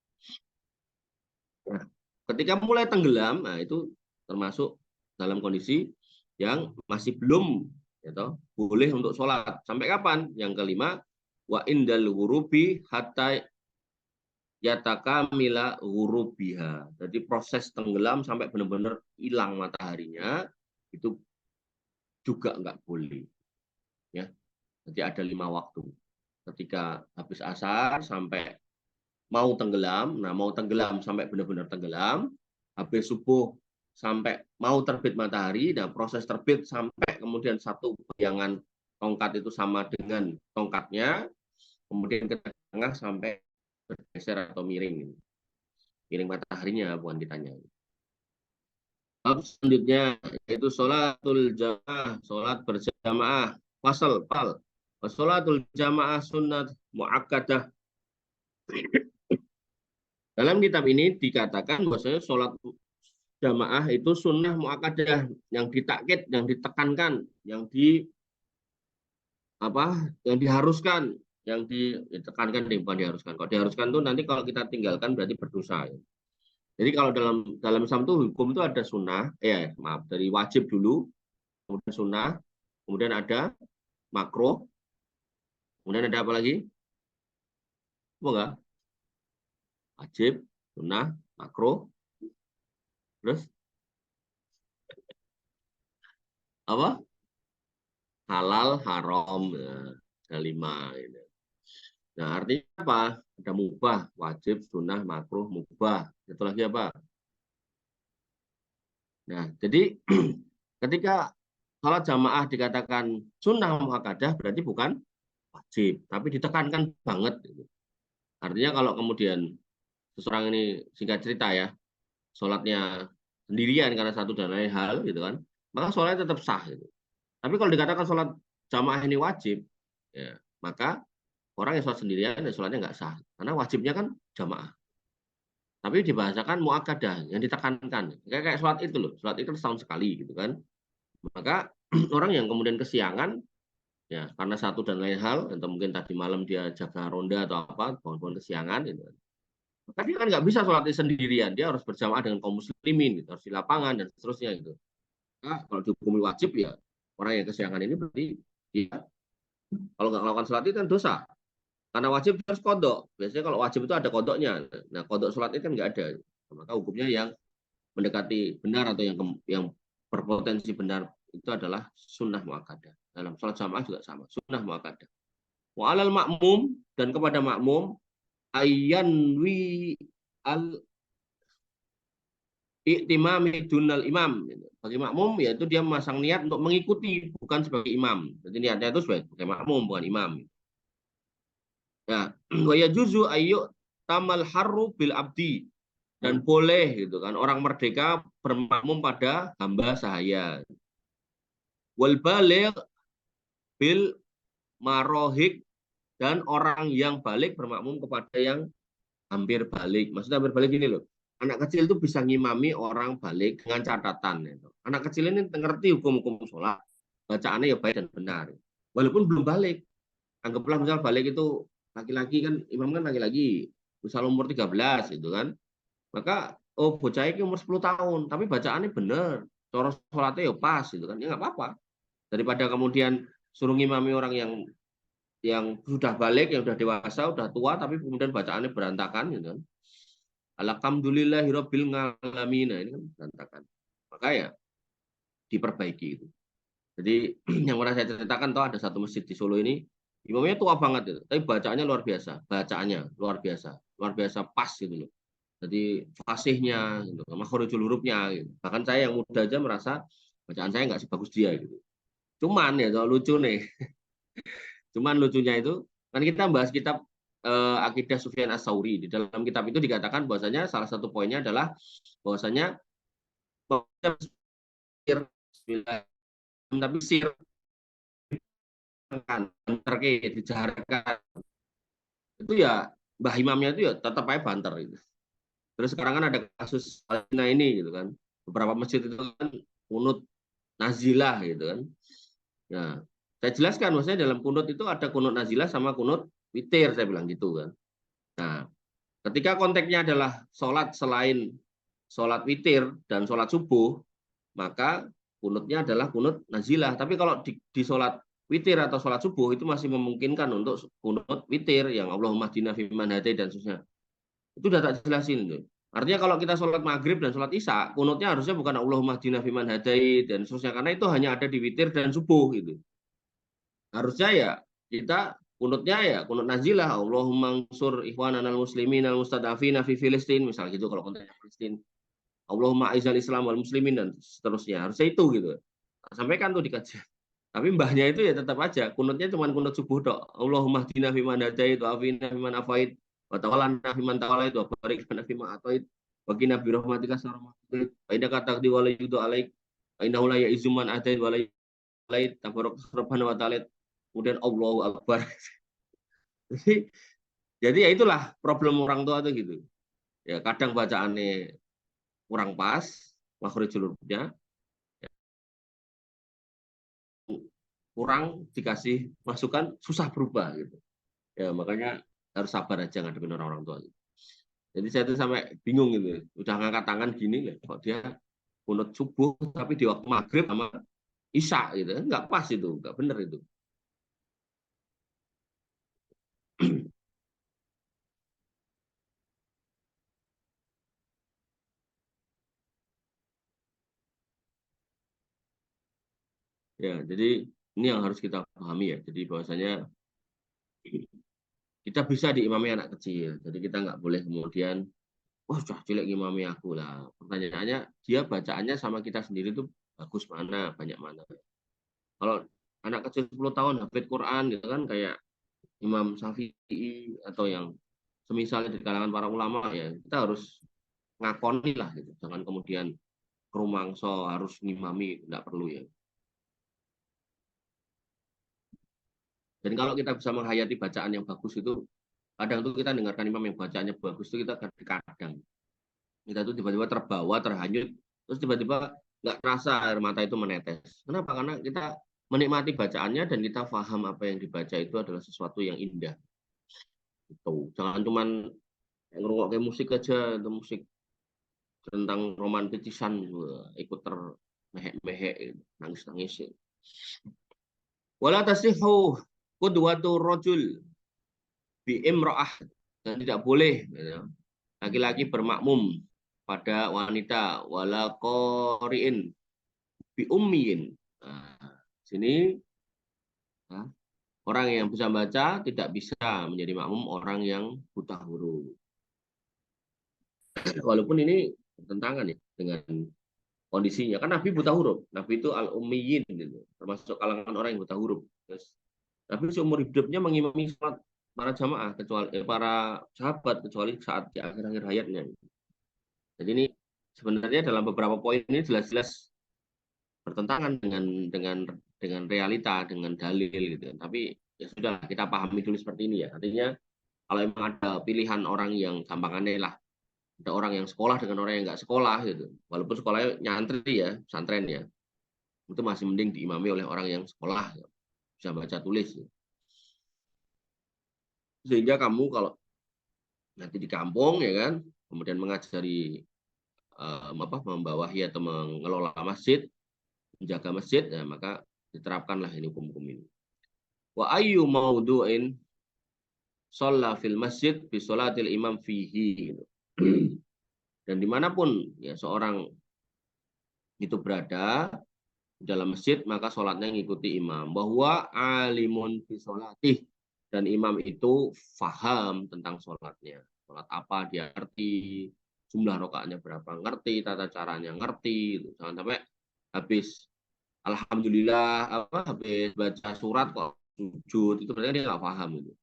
Nah, ketika mulai tenggelam, nah itu termasuk dalam kondisi yang masih belum gitu, boleh untuk sholat. Sampai kapan? Yang kelima, wa indal ghurubi hatta yatakamila ghurubiha. Jadi proses tenggelam sampai benar-benar hilang mataharinya itu juga nggak boleh. Ya, jadi ada 5 waktu. Ketika habis asar sampai mau tenggelam, nah mau tenggelam sampai benar-benar tenggelam, habis subuh sampai mau terbit matahari, nah proses terbit sampai kemudian satu bayangan tongkat itu sama dengan tongkatnya, kemudian ke tengah sampai bergeser atau miring. Miring mataharinya bukan ditanya. Bab selanjutnya yaitu sholatul jamaah, sholat berjamaah. Fasal, pal. Sholatul jamaah sunnah muakkadah. Dalam kitab ini dikatakan bahwasanya sholat jamaah itu sunnah muakkadah, yang ditakkid, yang ditekankan, yang diharuskan, yang ditekankan, bukan diharuskan. Kalau diharuskan itu nanti kalau kita tinggalkan berarti berdosa. Jadi kalau dalam Islam itu hukum itu ada sunnah, dari wajib dulu, kemudian sunnah, kemudian ada makruh, kemudian ada apa lagi? Enggak? Wajib, sunnah, makruh, terus apa? Halal, haram, ada 5. Nah, artinya apa? Ada mubah, wajib, sunnah, makruh, mubah. Itu lagi apa? Nah, jadi ketika sholat jamaah dikatakan sunnah muakkadah berarti bukan wajib, tapi ditekankan banget. Artinya kalau kemudian seseorang ini, singkat cerita ya, sholatnya sendirian karena satu dan lain hal, gitu kan, maka sholatnya tetap sah. Gitu. Tapi kalau dikatakan sholat jamaah ini wajib, ya, maka orang yang sholat sendirian ya sholatnya nggak sah, karena wajibnya kan jamaah. Tapi dibahasakan muakkadah, yang ditekankan. Kayak sholat itu loh, sholat itu setahun sekali, gitu kan. Maka orang yang kemudian kesiangan, ya karena satu dan lain hal, atau mungkin tadi malam dia jaga ronda atau apa, bangun-bangun kesiangan, gitu kan. Maka dia kan nggak bisa sholat sendirian, dia harus berjamaah dengan kaum muslimin, gitu, harus di lapangan dan seterusnya gitu. Nah, kalau dihukumi wajib ya orang yang kesiangan ini berarti dia kalau nggak melakukan sholat itu kan dosa. Karena wajib harus kodok. Biasanya kalau wajib itu ada kodoknya. Nah, kodok sholat itu kan nggak ada. Maka hukumnya yang mendekati benar atau yang berpotensi benar itu adalah sunnah muakkadah. Dalam sholat jamaah juga sama, sunnah muakkadah. Wa alal makmum, dan kepada makmum, ayyanwi al i'timami dunal imam. Bagi makmum yaitu dia memasang niat untuk mengikuti, bukan sebagai imam. Jadi niatnya itu sebagai makmum, bukan imam. Ya, wa yajuzu ayyuk tamal harru bil abdi, dan boleh gitu kan orang merdeka bermakmum pada hamba sahaya. Wal baligh bil marohik, dan orang yang balik bermakmum kepada yang hampir balik. Maksudnya hampir balik ini loh. Anak kecil itu bisa ngimami orang balik dengan catatan. Gitu. Anak kecil ini ngerti hukum-hukum sholat. Bacaannya ya baik dan benar. Walaupun belum balik. Anggaplah misal balik itu laki-laki kan, imam kan laki-laki. Misal umur 13 gitu kan. Maka, bocah ini umur 10 tahun. Tapi bacaannya benar. Cara sholatnya ya pas gitu kan. Ya nggak apa-apa. Daripada kemudian suruh ngimami orang yang sudah balik, yang sudah dewasa, sudah tua, tapi kemudian bacaannya berantakan, gitu kan. Alhamdulillahirabbil alamin, ini kan berantakan. Maka ya diperbaiki itu. Jadi yang pernah saya ceritakan, toh ada satu masjid di Solo ini, imamnya tua banget itu, tapi bacaannya luar biasa, luar biasa pas gitu loh. Jadi fasihnya, gitu, makhorijul hurufnya, gitu. Bahkan saya yang muda aja merasa bacaan saya nggak sebagus dia gitu. Cuman ya lucu nih. Cuman lucunya itu kan kita bahas kitab Aqidah Sufyan Ats-Tsauri. Di dalam kitab itu dikatakan bahwasanya salah satu poinnya adalah bahwasanya tapi sir kan dijaharkan itu ya mbah imamnya itu ya tetap aja banter itu. Terus sekarang kan ada kasus Palestina ini gitu kan. Beberapa masjid itu kan kunut nazilah gitu kan. Nah, saya jelaskan maksudnya dalam kunut itu ada kunut nazilah sama kunut witir, saya bilang gitu kan. Nah, ketika konteksnya adalah sholat selain sholat witir dan sholat subuh, maka kunutnya adalah kunut nazilah. Tapi kalau di sholat witir atau sholat subuh itu masih memungkinkan untuk kunut witir yang Allahumma hdina fiman hadai dan seterusnya. Itu udah tak jelasin tuh. Artinya kalau kita sholat maghrib dan sholat isya, kunutnya harusnya bukan Allahumma hdina fiman hadait dan seterusnya, karena itu hanya ada di witir dan subuh gitu. Harusnya ya kita kunutnya ya kunut nazilah, Allahumma ansur ikhwanana al-muslimin al-mustadafina fi Filistin, misal gitu kalau konteksnya Filistin. Allahumma aizal Islam wal muslimin dan seterusnya. Harusnya itu gitu. Sampaikan tuh dikaji. Tapi mbahnya itu ya tetap aja kunutnya cuma kunut subuh dok. Allahumma hdina fiman hadait wa afina fiman afait wa tawallana fiman tawallait wa barik lana fima atait wa qina bi rahmatika syarra ma qadait wa innaka taqdi wa la yuqda alaik wa innahu la ya'izzu man adait wa la yulait tabarak rabbana wa ta'ala. Kemudian Allahu akbar. Jadi ya itulah problem orang tua tuh gitu. Ya kadang bacaannya kurang pas makhrijul hurufnya, kurang dikasih masukan susah berubah gitu. Ya makanya harus sabar aja ngadepin orang-orang tua. Jadi saya tuh sampai bingung gitu. Udah ngangkat tangan gini lah, kok dia kunut subuh tapi di waktu maghrib sama isya gitu. Enggak pas itu, enggak bener itu. Ya, jadi ini yang harus kita pahami ya. Jadi bahwasanya kita bisa diimami anak kecil. Jadi kita nggak boleh kemudian, wah sudah jelek imami aku lah. Pertanyaannya, dia bacaannya sama kita sendiri tuh bagus mana, banyak mana. Kalau anak kecil 10 tahun hafid Quran gitu kan kayak Imam Syafi'i atau yang semisalnya di kalangan para ulama ya, kita harus ngakoni lah gitu. Jangan kemudian kerumangso harus ngimami, tidak perlu ya. Dan kalau kita bisa menghayati bacaan yang bagus itu, kadang tuh kita dengarkan imam yang bacaannya bagus itu kita kadang kita tuh tiba-tiba terbawa, terhanyut, terus tiba-tiba nggak terasa air mata itu menetes. Kenapa? Karena kita menikmati bacaannya dan kita paham apa yang dibaca itu adalah sesuatu yang indah. Itu jangan cuman ngerungok musik aja, itu musik tentang romantisisan ikut termehek-mehek, nangis-nangis. Wala tasihu qudwatu rajul bi imra'ah, dan tidak boleh laki-laki bermakmum pada wanita wala qari'in bi ummiyin. Nah, sini orang yang bisa baca tidak bisa menjadi makmum orang yang buta huruf. Walaupun ini bertentangan ya dengan kondisinya. Kan Nabi buta huruf. Nabi itu al-ummiyin gitu. Termasuk kalangan orang yang buta huruf. Terus, Nabi seumur hidupnya mengimami sholat para jamaah kecuali para sahabat kecuali saat di akhir-akhir hayatnya. Jadi ini sebenarnya dalam beberapa poin ini jelas-jelas bertentangan dengan realita, dengan dalil gitu. Tapi ya sudah kita pahami dulu seperti ini ya. Artinya kalau memang ada pilihan orang yang gampangannya lah, ada orang yang sekolah dengan orang yang nggak sekolah gitu. Walaupun sekolahnya nyantri ya, pesantren ya, itu masih mending diimami oleh orang yang sekolah, ya. Bisa baca tulis. Ya. Sehingga kamu kalau nanti di kampung ya kan, kemudian mengajari membawahi atau mengelola masjid, menjaga masjid, ya maka diterapkanlah ini hukum-hukum ini. Wa ayyu maudu'in shalla fil masjid bi sholatil imam fihi. Gitu. Dan dimanapun ya seorang itu berada di dalam masjid, maka sholatnya mengikuti imam. Bahwa alimun bi sholatih, dan imam itu faham tentang sholatnya. Sholat apa dia ngerti, jumlah rokaatnya berapa ngerti, tata caranya ngerti. Jangan sampai habis alhamdulillah habis baca surat kok sujud, itu berarti dia nggak paham itu.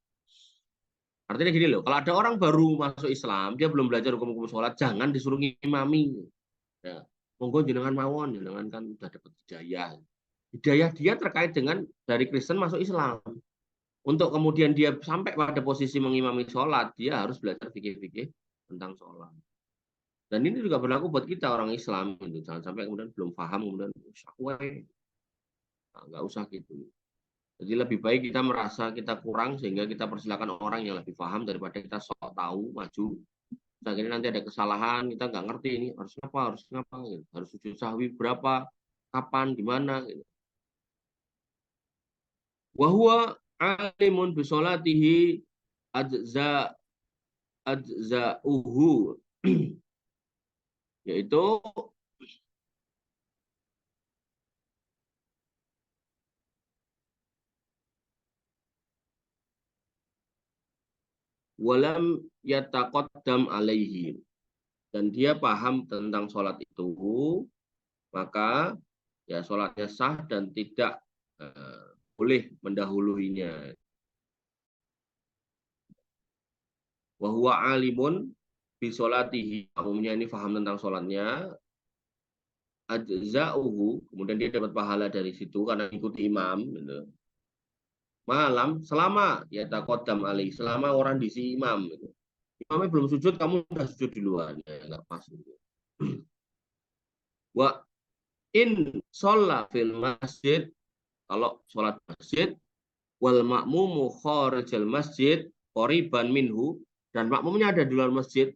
Artinya gini loh, kalau ada orang baru masuk Islam, dia belum belajar hukum-hukum sholat, jangan disuruh ngimami. Ya, monggo jenengan mawon, jenengan kan udah dapat hidayah. Hidayah dia terkait dengan dari Kristen masuk Islam. Untuk kemudian dia sampai pada posisi mengimami sholat, dia harus belajar fikih-fikih tentang sholat. Dan ini juga berlaku buat kita orang Islam. Gitu. Jangan sampai kemudian belum paham, kemudian nggak usah gitu. Jadi lebih baik kita merasa kita kurang sehingga kita persilakan orang yang lebih paham daripada kita sok tahu, maju. Akhirnya nanti ada kesalahan, kita nggak ngerti ini harus ngapa, gitu. Harus sujud sahwi berapa, kapan, di mana. Gitu. Wahwa alimun bisolatihi adza ajza'uhu, yaitu walam yataqaddam alaihi, dan dia paham tentang sholat itu, maka ya sholatnya sah dan tidak boleh mendahuluinya. Wa huwa alimun bi sholatihi, umumnya ini paham tentang sholatnya, ajza'uhu, kemudian dia dapat pahala dari situ karena ikuti imam gitu. Malam selama ya taqaddam alaihi, selama orang diisi imam gitu. Imamnya belum sujud, kamu udah sujud duluan, ya nggak pas gitu. Wa in sholat fil masjid, kalau sholat masjid, wal makmumu kharijal masjid qoriban minhu, dan makmumnya ada di luar masjid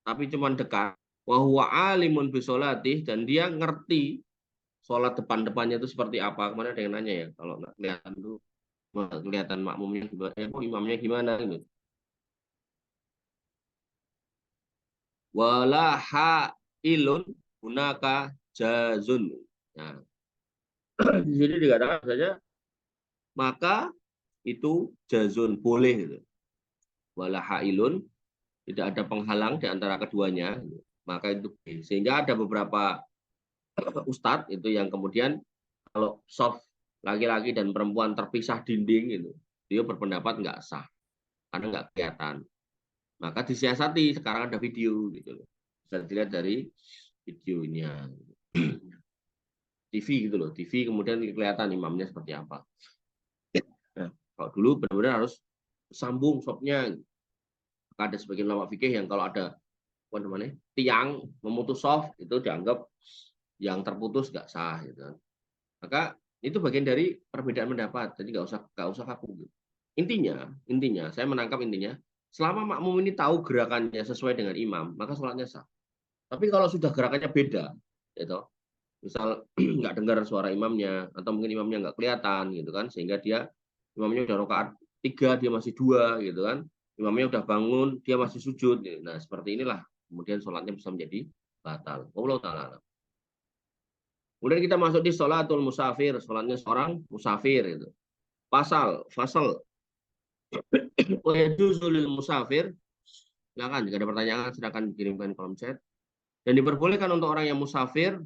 tapi cuma dekat, wa huwa alimun bi sholatih, dan dia ngerti sholat depan-depannya itu seperti apa. Kemana ada yang nanya ya, kalau nggak kelihatan tuh kelihatan makmumnya gimana, imamnya gimana gitu. Wala hailun hunaka jazun. Nah, di sini dikatakan saja maka itu jazun, boleh gitu. Wala hailun, tidak ada penghalang di antara keduanya, maka itu boleh. Sehingga ada beberapa ustadz itu yang kemudian kalau soft laki-laki dan perempuan terpisah dinding itu, dia berpendapat nggak sah karena nggak kelihatan. Maka disiasati, sekarang ada video gitu loh, bisa dilihat dari videonya. TV gitu loh, TV kemudian kelihatan imamnya seperti apa. Nah, kalau dulu benar-benar harus sambung softnya. Maka ada sebagian ulama fikih yang kalau ada apa namanya tiang memutus soft itu dianggap yang terputus nggak sah gitu. Maka itu bagian dari perbedaan pendapat, jadi nggak usah kaku gitu. Intinya saya menangkap intinya, selama makmum ini tahu gerakannya sesuai dengan imam, maka sholatnya sah. Tapi kalau sudah gerakannya beda, gitu, misal nggak dengar suara imamnya atau mungkin imamnya nggak kelihatan gitu kan, sehingga imamnya udah rakaat 3 dia masih 2 gitu kan, imamnya udah bangun dia masih sujud gitu. Nah seperti inilah kemudian sholatnya bisa menjadi batal. Wallahu ta'ala. Kemudian kita masuk di sholatul musafir, sholatnya seorang musafir itu. Fasal wajuzulil musafir. Silakan jika ada pertanyaan silakan dikirimkan di kolom chat. Dan diperbolehkan untuk orang yang musafir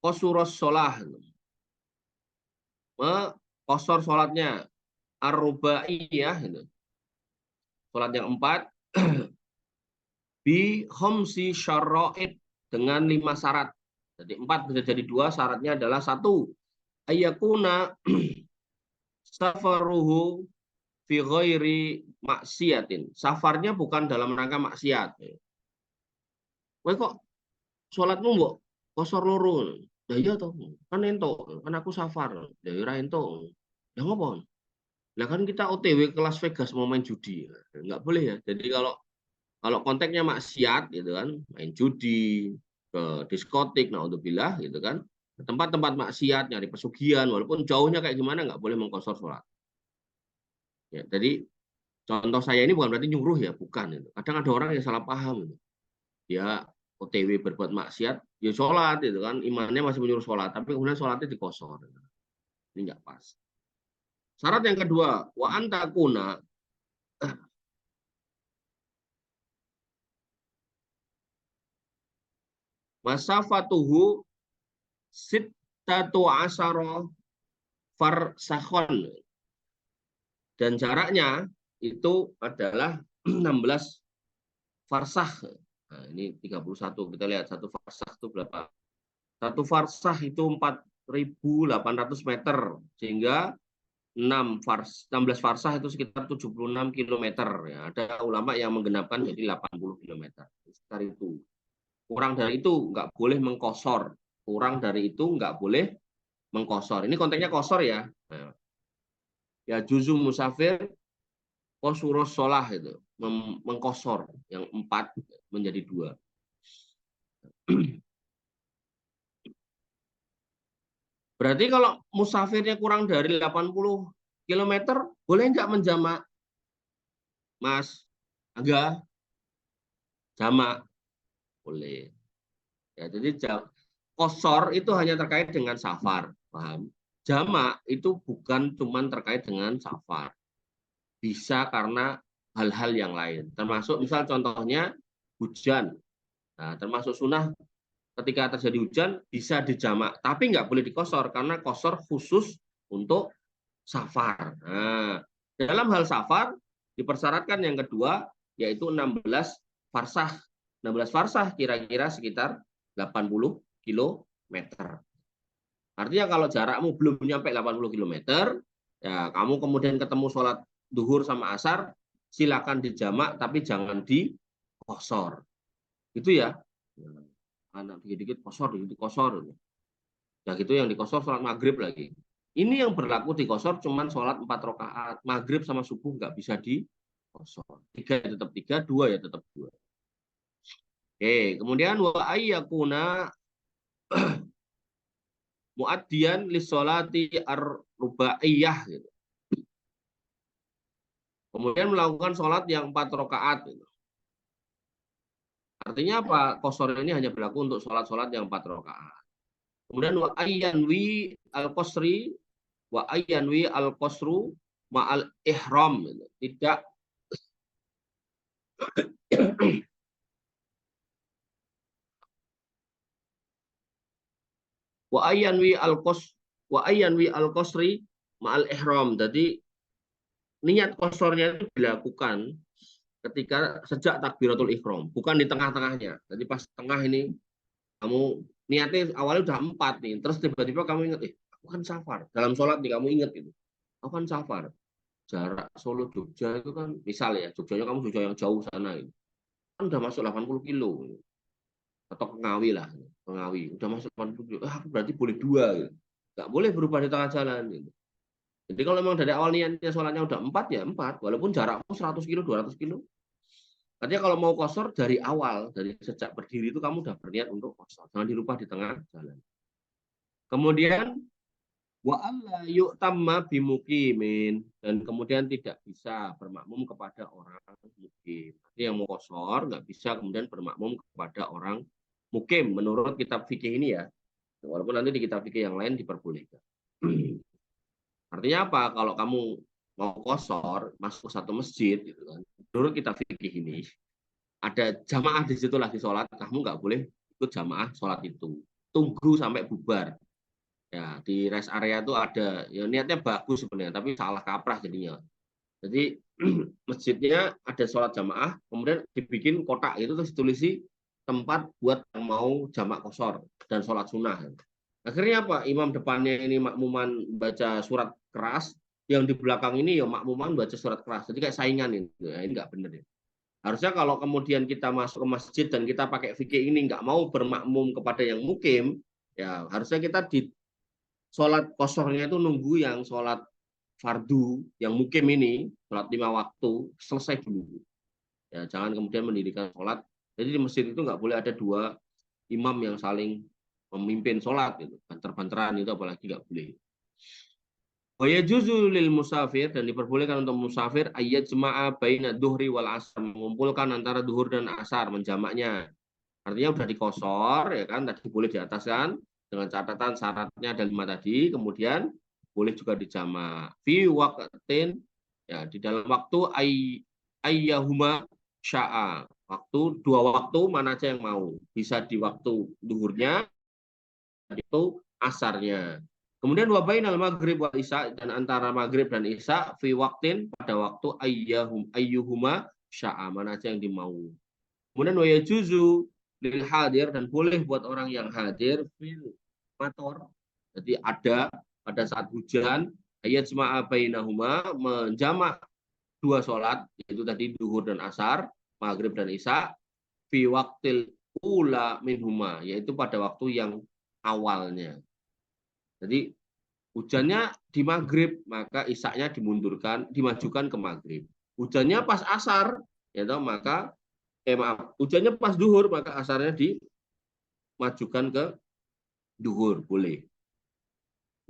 kosuros sholah, kosor sholatnya, ar-rubaiyah, sholat yang 4, bi khomsi syara'id, dengan 5 syarat. Jadi 4 bisa jadi 2, syaratnya adalah 1, ayyakuna safaruhu fi ghairi maksiatin. Safarnya bukan dalam rangka maksiat. Kowe kok sholatmu mbok kosor loro. Ya iya toh, kan ento, kan aku safar. Ya ora ento. Ya ngopo? Lah kan kita OTW ke Las Vegas mau main judi. Nggak boleh ya. Jadi kalau kalau konteksnya maksiat gitu kan, main judi, ke diskotik, naudzubillah gitu kan, tempat-tempat maksiat, nyari pesugihan, walaupun jauhnya kayak gimana nggak boleh mengkosor sholat. Ya, jadi contoh saya ini bukan berarti nyuruh ya, bukan. Kadang ada orang yang salah paham. Dia OTW berbuat maksiat, ya sholat itu kan, imannya masih menyuruh sholat, tapi kemudian sholatnya dikosor. Ini nggak pas. Syarat yang kedua, wa antakuna, masafatuhu sittatu asyara farsakhon, dan jaraknya itu adalah 16 farsah. Nah, ini 31, kita lihat satu farsah itu berapa? Satu farsah itu 4.800 meter, sehingga 16 farsah itu sekitar 76 kilometer. Ya, ada ulama yang menggenapkan jadi 80 kilometer. Sekitar itu. Kurang dari itu nggak boleh mengkosor. Kurang dari itu nggak boleh mengkosor. Ini konteksnya kosor ya. Nah, ya juzu musafir kosuros sholah itu. Mengkosor yang 4 menjadi 2. Berarti kalau musafirnya kurang dari 80 kilometer, boleh nggak menjamak? Mas Angga, jamak boleh. Ya, jadi kosor itu hanya terkait dengan safar, paham? Jamak itu bukan cuma terkait dengan safar, bisa karena hal-hal yang lain. Termasuk misal contohnya hujan. Nah, termasuk sunnah ketika terjadi hujan bisa dijamak, tapi nggak boleh dikosor karena kosor khusus untuk safar. Nah, dalam hal safar dipersyaratkan yang kedua yaitu 16 farsah. 16 farsah kira-kira sekitar 80 kilometer. Artinya kalau jarakmu belum nyampe 80 kilometer, ya kamu kemudian ketemu sholat duhur sama asar, silakan dijamak tapi jangan dikosor. Itu ya. Anak dikit-dikit kosor, dikit kosor. Ya gitu yang dikosor sholat maghrib lagi. Ini yang berlaku di kosor cuman sholat 4 rakaat. Maghrib sama subuh nggak bisa dikosor. 3 ya tetap 3, 2 ya tetap 2. Oke, kemudian wa ayyakuna muaddiyan lisolati ar-rubaiyah gitu. Kemudian melakukan sholat yang 4 rakaat gitu. Artinya apa? Kosor ini hanya berlaku untuk sholat-sholat yang 4 rakaat. Kemudian wa ayyanwi al-qasri wa ayyanwi al-qasru ma'al ihram gitu. Tidak wa ayyanwi al-qasri ma'al ihram. Jadi niat kosornya itu dilakukan ketika sejak takbiratul ihram, bukan di tengah-tengahnya. Jadi pas tengah ini kamu niatnya awalnya udah 4 nih, terus tiba-tiba kamu ingat, aku kan safar. Dalam sholat nih kamu ingat itu, aku kan safar. Jarak Solo Jogja itu kan, misal ya, Jogjanya kamu Jogja yang jauh sana, gitu. Kan udah masuk 80 kilo, gitu. Atau ke Ngawi lah, ke Ngawi, udah masuk 80 kilo, aku berarti boleh 2, gitu. Nggak boleh berubah di tengah jalan. Gitu. Jadi kalau memang dari awal niatnya sholatnya udah 4, ya 4, walaupun jarakmu 100 kilo, 200 kilo. Artinya kalau mau kosor dari awal, dari sejak berdiri itu kamu udah berniat untuk kosor. Jangan dirubah di tengah jalan. Kemudian wa alla yu'tamma bimuqimin, dan kemudian tidak bisa bermakmum kepada orang mukim. Jadi yang mau kosor nggak bisa kemudian bermakmum kepada orang mukim menurut kitab fikih ini ya. Walaupun nanti di kitab fikih yang lain diperbolehkan. Artinya apa? Kalau kamu mau kosor masuk satu masjid gitu kan. Menurut kitab fikih ini ada jamaah di situ lagi sholat, kamu nggak boleh ikut jamaah sholat itu. Tunggu sampai bubar. Ya, di rest area itu ada, ya niatnya bagus sebenarnya, tapi salah kaprah jadinya. Jadi masjidnya ada sholat jamaah, kemudian dibikin kotak itu terus ditulisi tempat buat yang mau jamak kosor dan sholat sunnah. Akhirnya apa? Imam depannya ini makmuman baca surat keras, yang di belakang ini ya makmuman baca surat keras. Jadi kayak saingan ini, ya, ini nggak benar ya. Harusnya kalau kemudian kita masuk ke masjid dan kita pakai fikih ini nggak mau bermakmum kepada yang mukim, ya harusnya kita di sholat kosornya itu nunggu yang sholat fardu, yang mukim ini, sholat 5 waktu, selesai dulu. Ya, jangan kemudian mendirikan sholat. Jadi di masjid itu nggak boleh ada 2 imam yang saling memimpin sholat, gitu. Banter-banteran itu apalagi nggak boleh. Waya juzu lil musafir, dan diperbolehkan untuk musafir ayat jemaah baina duhri wal asar, mengumpulkan antara duhur dan asar, menjamaknya. Artinya udah dikosor ya kan, tadi boleh di atas kan, dengan catatan syaratnya ada 5 tadi, kemudian boleh juga dijamak. Fi waqtin, ya di dalam waktu ayyahuma sya'a. Waktu 2 waktu mana aja yang mau. Bisa di waktu duhurnya, itu asarnya. Kemudian wabainal maghrib wal isya, dan antara maghrib dan isya fi waktin pada waktu ayyuhuma sya'a, mana aja yang dimau. Kemudian waya juzu lil hadir, dan boleh buat orang yang hadir fil mator. Jadi ada pada saat hujan ayat jemaah bainahuma, menjamak 2 sholat, yaitu tadi duhur dan asar, maghrib dan isya, fi waktil ula minhuma, yaitu pada waktu yang awalnya. Jadi hujannya di maghrib, maka isaknya dimundurkan, dimajukan ke maghrib. Hujannya pas asar, ya toh, maka hujannya pas duhur, maka asarnya dimajukan ke duhur, boleh.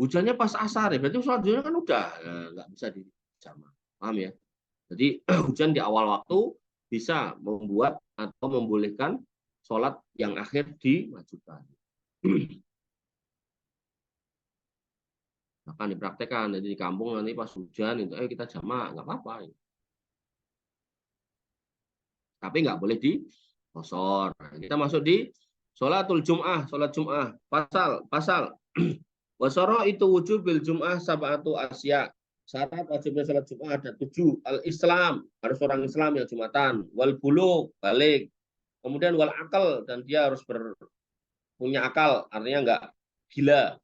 Hujannya pas asar, ya berarti sholat duhurnya kan udah, nggak bisa dijamaah. Paham ya? Jadi hujan di awal waktu bisa membuat atau membolehkan sholat yang akhir dimajukan. Akan dipraktekkan, jadi di kampung nanti pas hujan itu, kita jamak, nggak apa-apa. Tapi nggak boleh di kosor. Nah, kita masuk di sholatul Jum'ah, sholat Jum'ah. Pasal. Wasoro itu wujubil Jum'ah sab'atu asya. Syarat wajibnya sholat Jum'ah ada 7. Al-Islam, harus orang Islam yang Jumatan. Wal bulugh, balik. Kemudian wal akal, dan dia harus punya akal, artinya nggak gila.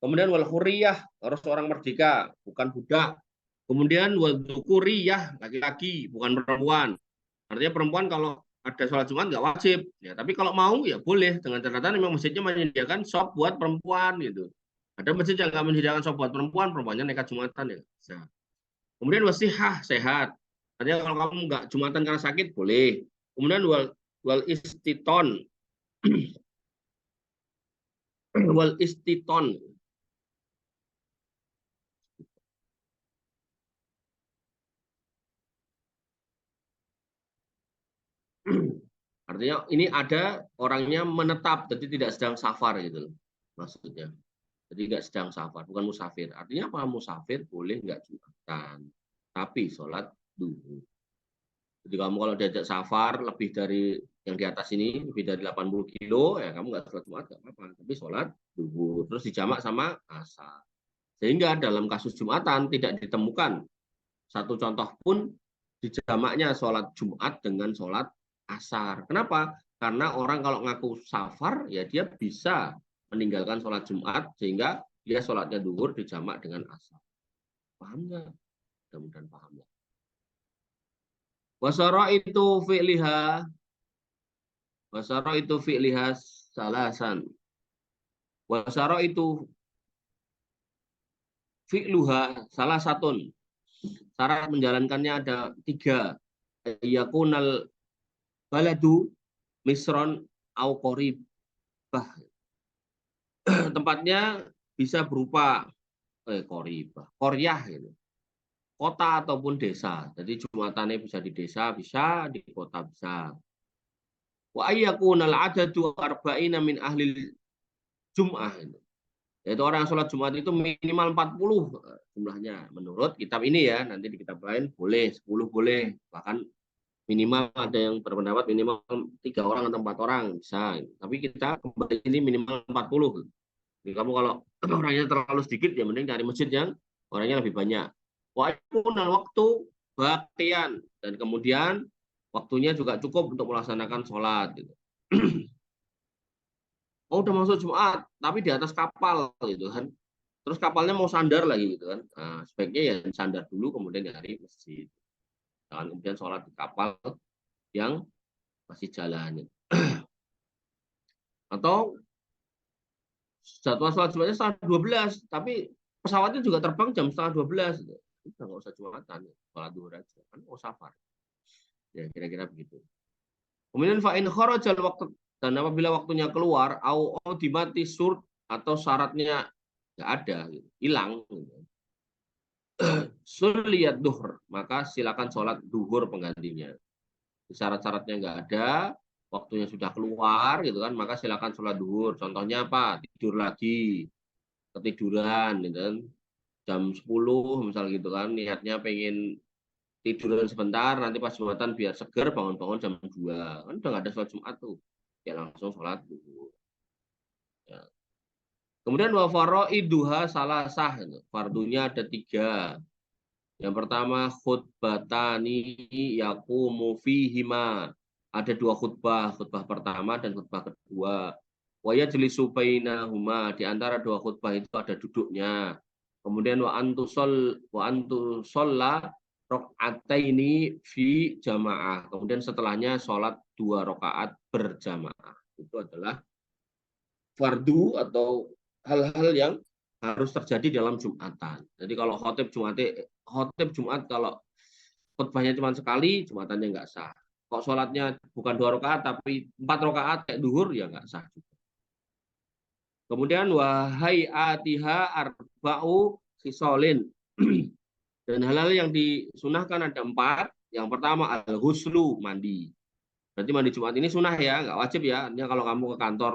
Kemudian wal huriyah, harus orang merdeka, bukan budak. Kemudian wal dzukuriyah, laki-laki, bukan perempuan. Artinya perempuan kalau ada sholat Jumat nggak wajib, ya. Tapi kalau mau ya boleh, dengan catatan memang masjidnya menyediakan shop buat perempuan gitu. Ada masjid yang nggak menyediakan shop buat perempuan, perempuannya nekat Jumatan ya. Bisa. Kemudian wasihah, sehat. Artinya kalau kamu nggak Jumatan karena sakit boleh. Kemudian wal istiton, wal istiton. Artinya ini ada orangnya menetap, jadi tidak sedang safar gitu loh, maksudnya. Jadi nggak sedang safar, bukan musafir. Artinya apa? Musafir boleh nggak Jumatan, tapi sholat duhur. Jadi kamu kalau diajak safar lebih dari yang di atas ini, lebih dari 80 kilo, ya kamu nggak sholat Jumat, nggak apa-apa. Tapi sholat duhur, terus dijamak sama asar. Sehingga dalam kasus Jumatan tidak ditemukan satu contoh pun dijamaknya sholat Jumat dengan sholat asar. Kenapa? Karena orang kalau ngaku safar, ya dia bisa meninggalkan sholat Jumat, sehingga dia sholatnya duhur dijamak dengan asar. Paham nggak? Mudah-mudahan paham ya. Wasara itu fi'liha salasan. Wasara itu fi'luha salah satun. Syarat menjalankannya ada 3. Yakunal baladu misron au qoribah. Tempatnya bisa berupa qoribah, koryah gitu. Kota ataupun desa. Jadi Jumatannya bisa di desa, bisa di kota bisa. Wa ayyakunal adadu arba'ina min ahli Jum'ah. Yaitu orang sholat Jumat itu minimal 40 jumlahnya. Menurut kitab ini ya, nanti di kitab lain boleh, 10 boleh. Bahkan minimal ada yang berpendapat minimal 3 orang atau 4 orang bisa. Tapi kita kembali ini minimal 40. Jadi kamu kalau orangnya terlalu sedikit, ya mending cari masjid yang orangnya lebih banyak. Dan waktu bakian, dan kemudian waktunya juga cukup untuk melaksanakan sholat. Gitu. Oh, udah masuk Jumat, tapi di atas kapal gitu kan. Terus kapalnya mau sandar lagi gitu kan. Nah, sebaiknya ya sandar dulu kemudian nyari masjid. Jangan kemudian sholat di kapal yang masih jalan. Atau jadwal sholat Jumatnya setengah 12, tapi pesawatnya juga terbang jam setengah 12. Gitu. Udah nggak usah Jumatan, sholat duhur aja. Kan mau safar. Ya kira-kira begitu. Kemudian fa'in kharajal waktu, dan apabila waktunya keluar, au dimati surut atau syaratnya nggak ada, gitu, hilang. Gitu. Suliat duhur, maka silakan sholat duhur penggantinya. Syarat-syaratnya nggak ada, waktunya sudah keluar, gitu kan, maka silakan sholat duhur. Contohnya apa? Tidur lagi, ketiduran, gitu kan. Jam 10 misal gitu kan, niatnya pengen tiduran sebentar, nanti pas Jumatan biar seger, bangun-bangun jam 2. Kan udah nggak ada sholat Jumat tuh. Ya langsung sholat duhur. Ya. Kemudian wa faraiduha salasah. Fardunya ada 3. Yang pertama khutbatani yaqumu fihima. Ada 2 khutbah, khutbah pertama dan khutbah kedua. Wa yajlisu bainahuma, di antara 2 khutbah itu ada duduknya. Kemudian wa antusolla rakaataini fi jamaah. Kemudian setelahnya sholat 2 rakaat berjamaah. Itu adalah fardu atau hal-hal yang harus terjadi dalam Jumatan. Jadi kalau khotib Jumat kalau khutbahnya cuma sekali, Jumatannya nggak sah. Kok sholatnya bukan 2 rakaat tapi 4 rakaat kayak duhur, ya nggak sah juga. Kemudian wahai atiha arba'u khisolin. Dan hal-hal yang disunahkan ada 4. Yang pertama al-ghuslu, mandi. Berarti mandi Jumat ini sunah ya, nggak wajib ya. Artinya kalau kamu ke kantor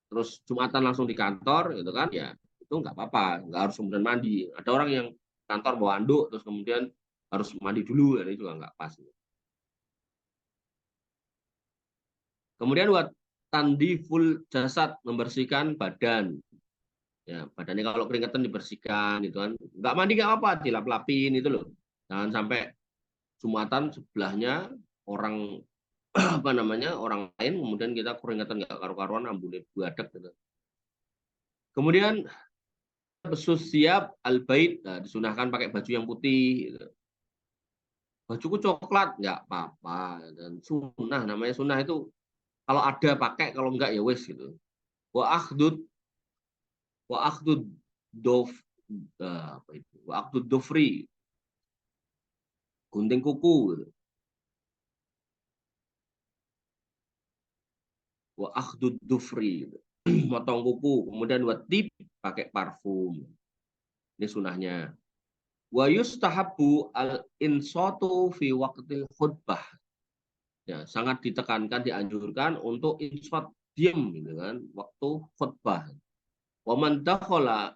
terus Jumatan langsung di kantor gitu kan ya, itu nggak apa-apa, nggak harus kemudian mandi. Ada orang yang kantor bawa anduk terus kemudian harus mandi dulu, ya, itu juga nggak pas. Kemudian buat tandiful jasad, membersihkan badan. Ya, badannya kalau keringetan dibersihkan gitu kan. Nggak mandi nggak apa, dilap-lapin itu loh. Jangan sampai Jumatan sebelahnya orang apa namanya orang lain kemudian kita keringetan nggak karu-karuan ambune buadak gitu. Kemudian besus siap al-bait, nah, disunahkan pakai baju yang putih gitu. Bajuku coklat nggak apa-apa, dan sunnah, namanya sunnah itu kalau ada pakai, kalau enggak ya wes gitu. Wa akhdud wa akhdud dof apa itu? Wa akhdud dofri, gunting kuku gitu. Wa akhdud dofri gitu. Motong kuku, kemudian buat tip pakai parfum. Ini sunahnya. Wa yustahabbu al-insatu fi waqtil khutbah. Ya, sangat ditekankan, dianjurkan untuk insot, diam gitu kan, waktu khutbah. Wa man dakhala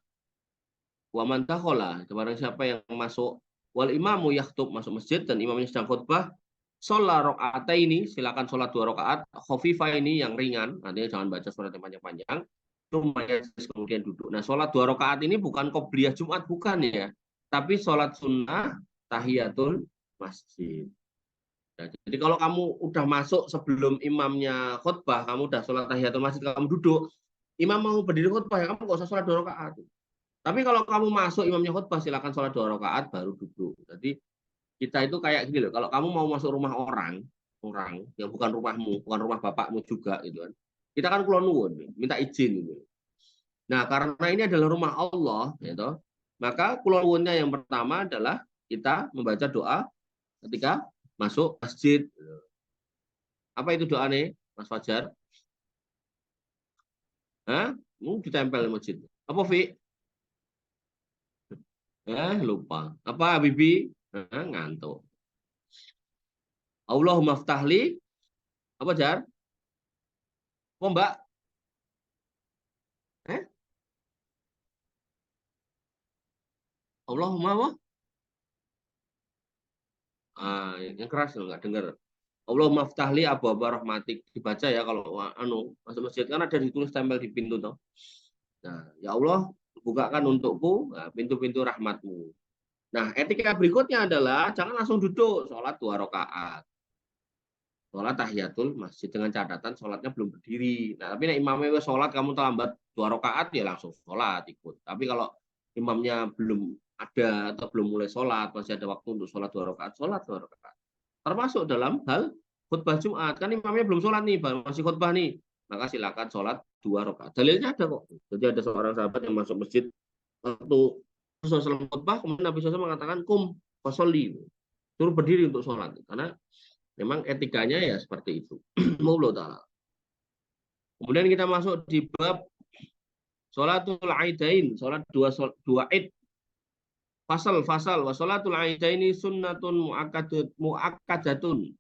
barang siapa yang masuk, wal imamu yakhthub, masuk masjid dan imamnya sedang khutbah, sholat rakaat ini, silakan sholat 2 rakaat, khafifah ini yang ringan, artinya jangan baca surat yang panjang-panjang, kemudian duduk. Nah, sholat 2 rakaat ini bukan qobliyah Jumat, bukan ya, tapi sholat sunnah tahiyatul masjid. Nah, jadi kalau kamu udah masuk sebelum imamnya khutbah, kamu udah sholat tahiyatul masjid, kamu duduk, imam mau berdiri khutbah, ya kamu nggak usah sholat 2 rakaat. Tapi kalau kamu masuk imamnya khutbah, silakan sholat 2 rakaat baru duduk. Jadi kita itu kayak gini loh, kalau kamu mau masuk rumah orang yang bukan rumahmu, bukan rumah bapakmu juga gitu kan, kita kan kulon nuwun, minta izin gitu. Nah, karena ini adalah rumah Allah gitu, maka kulon nuwunnya yang pertama adalah kita membaca doa ketika masuk masjid. Apa itu doa nih, Mas Fajar? Hah? Ditempel di masjid. Apa, Vi? Lupa. Apa, Bibi? Ngantuk. Allahumma ftahli. Apa, Jar? Apa, Mbak? Eh? Allahumma apa? Yang keras loh, nggak dengar. Allahumma ftahli abwaaba rahmatik. Dibaca ya kalau masuk masjid, kan ada ditulis tempel di pintu toh. Nah, ya Allah, bukakan untukku pintu-pintu rahmatmu. Nah, etika berikutnya adalah jangan langsung duduk sholat 2 rakaat. Sholat tahiyatul masjid dengan catatan sholatnya belum berdiri. Nah, tapi imamnya sholat, kamu terlambat 2 rakaat ya langsung sholat ikut. Tapi kalau imamnya belum ada atau belum mulai sholat, masih ada waktu untuk sholat 2 rakaat, sholat 2 rakaat. Termasuk dalam hal khutbah Jumat, kan imamnya belum sholat nih, masih khutbah nih, maka silakan sholat 2 rakaat. Dalilnya ada kok. Jadi ada seorang sahabat yang masuk masjid waktu Rasulullah khutbah, kemudian Nabi SAW mengatakan kum fasolli, suruh berdiri untuk sholat, karena memang etikanya ya seperti itu. Maulud ta'ala. Kemudian kita masuk di bab sholatul aidain, sholat dua id. Fasal wa sholatul aidaini sunnatun muakkadatun.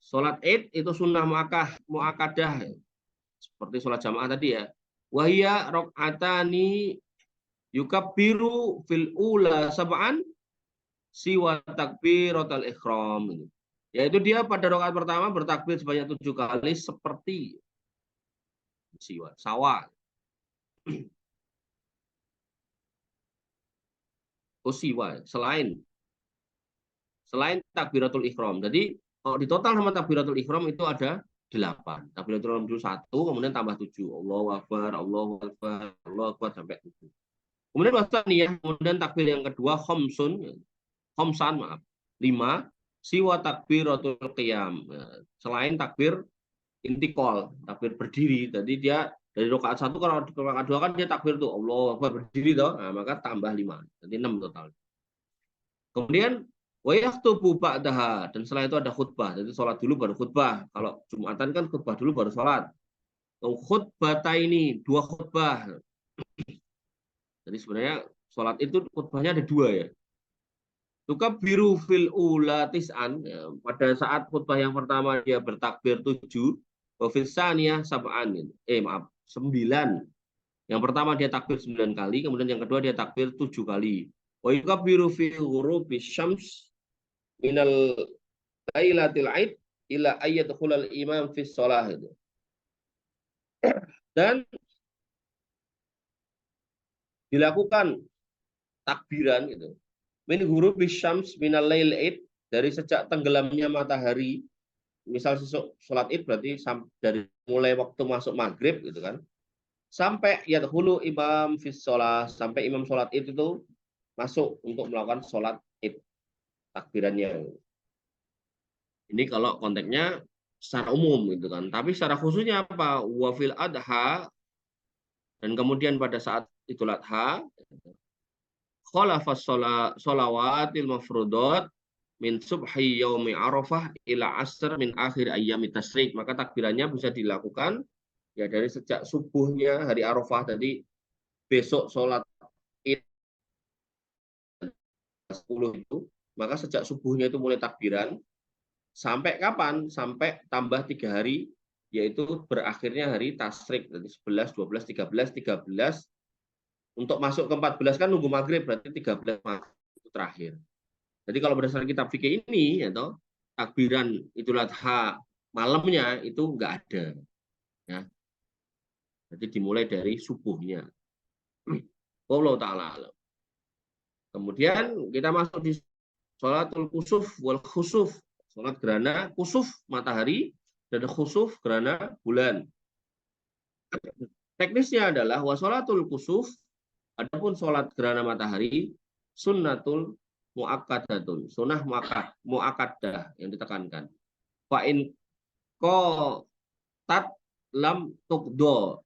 Sholat id itu sunnah muakkadah, seperti sholat jamaah tadi ya. Wahia rok'atani yukabbiru fil ula sab'an siwa takbiratul ihram. Yaitu dia pada rakaat pertama bertakbir sebanyak 7 kali seperti sawah. Siwa, selain takbiratul ihram. Jadi kalau di total sama takbiratul ihram itu ada 8. Takbiratul ihram dulu 1, kemudian tambah 7. Allahu akbar, Allahu akbar, Allahu akbar sampai 7. Kemudian wasaniyah, kemudian takbir yang kedua khamsan, 5 siwa takbiratul qiyam. Selain takbir intikal, takbir berdiri. Jadi dia dari rakaat 1 kalau di rakaat 2 kan dia takbir tuh Allahu akbar berdiri toh. Nah, maka tambah 5. Jadi 6 total. Kemudian wa yakhutubu ba'daha, dan setelah itu ada khutbah. Jadi sholat dulu baru khutbah. Kalau Jumatan kan khutbah dulu baru sholat. Khutbah ini 2 khutbah. Jadi sebenarnya sholat itu khutbahnya ada 2 ya. Tukabbiru fil ula tis'an, ya, pada saat khutbah yang pertama dia bertakbir 7, wa fil saniyah sab'an. Maaf, 9. Yang pertama dia takbir 9 kali, kemudian yang kedua dia takbir 7 kali. Wa yukabbiru fi ghurubi syams minal lailatil aid ila ayyadkhulal imam fi shalah itu. Dan dilakukan takbiran gitu. Min ghurubi syams minal lail aid, dari sejak tenggelamnya matahari. Misal sholat id berarti dari mulai waktu masuk maghrib gitu kan, sampai yadkhulu imam fi shalah, sampai imam sholat id itu masuk untuk melakukan sholat id, takbirannya. Ini kalau konteksnya secara umum gitu kan. Tapi secara khususnya apa? Wafil adha, dan kemudian pada saat Idul Adha, khalafas sholawatil mafrudat min subhi yaumi arafah ila asr min akhir ayyamit tasyrik. Maka takbirannya bisa dilakukan ya dari sejak subuhnya hari Arafah tadi, besok sholat id 10 itu, maka sejak subuhnya itu mulai takbiran sampai kapan? Sampai tambah 3 hari, yaitu berakhirnya hari tasyrik, jadi 11, 12, 13. Untuk masuk ke 14 kan nunggu maghrib, berarti 13 maghrib itu terakhir. Jadi kalau berdasarkan kitab fikih ini, ya toh, takbiran Idul Adha malamnya itu enggak ada. Ya. Jadi dimulai dari subuhnya. Wallahu ta'ala. Kemudian kita masuk di sholatul kusuf wal khusuf. Sholat gerhana kusuf matahari dan khusuf gerhana bulan. Teknisnya adalah wasolatul kusuf, adapun sholat gerhana matahari, sunnatul muakkadatun, sunnah muakkadah yang ditekankan. Fa'in ko tat lam tukdo,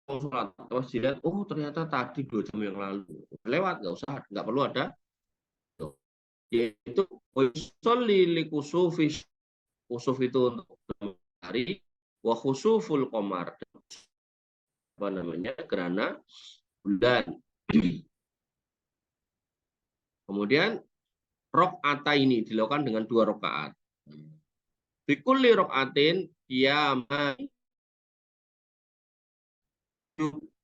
sholat terus dilihat, oh ternyata tadi 2 jam yang lalu lewat, nggak perlu ada, yaitu kusuf itu untuk hari, wa khusuful qamar, apa namanya, gerhana bulan. Kemudian ini dilakukan dengan 2 rakaat. Bikulli rakaatin qiyama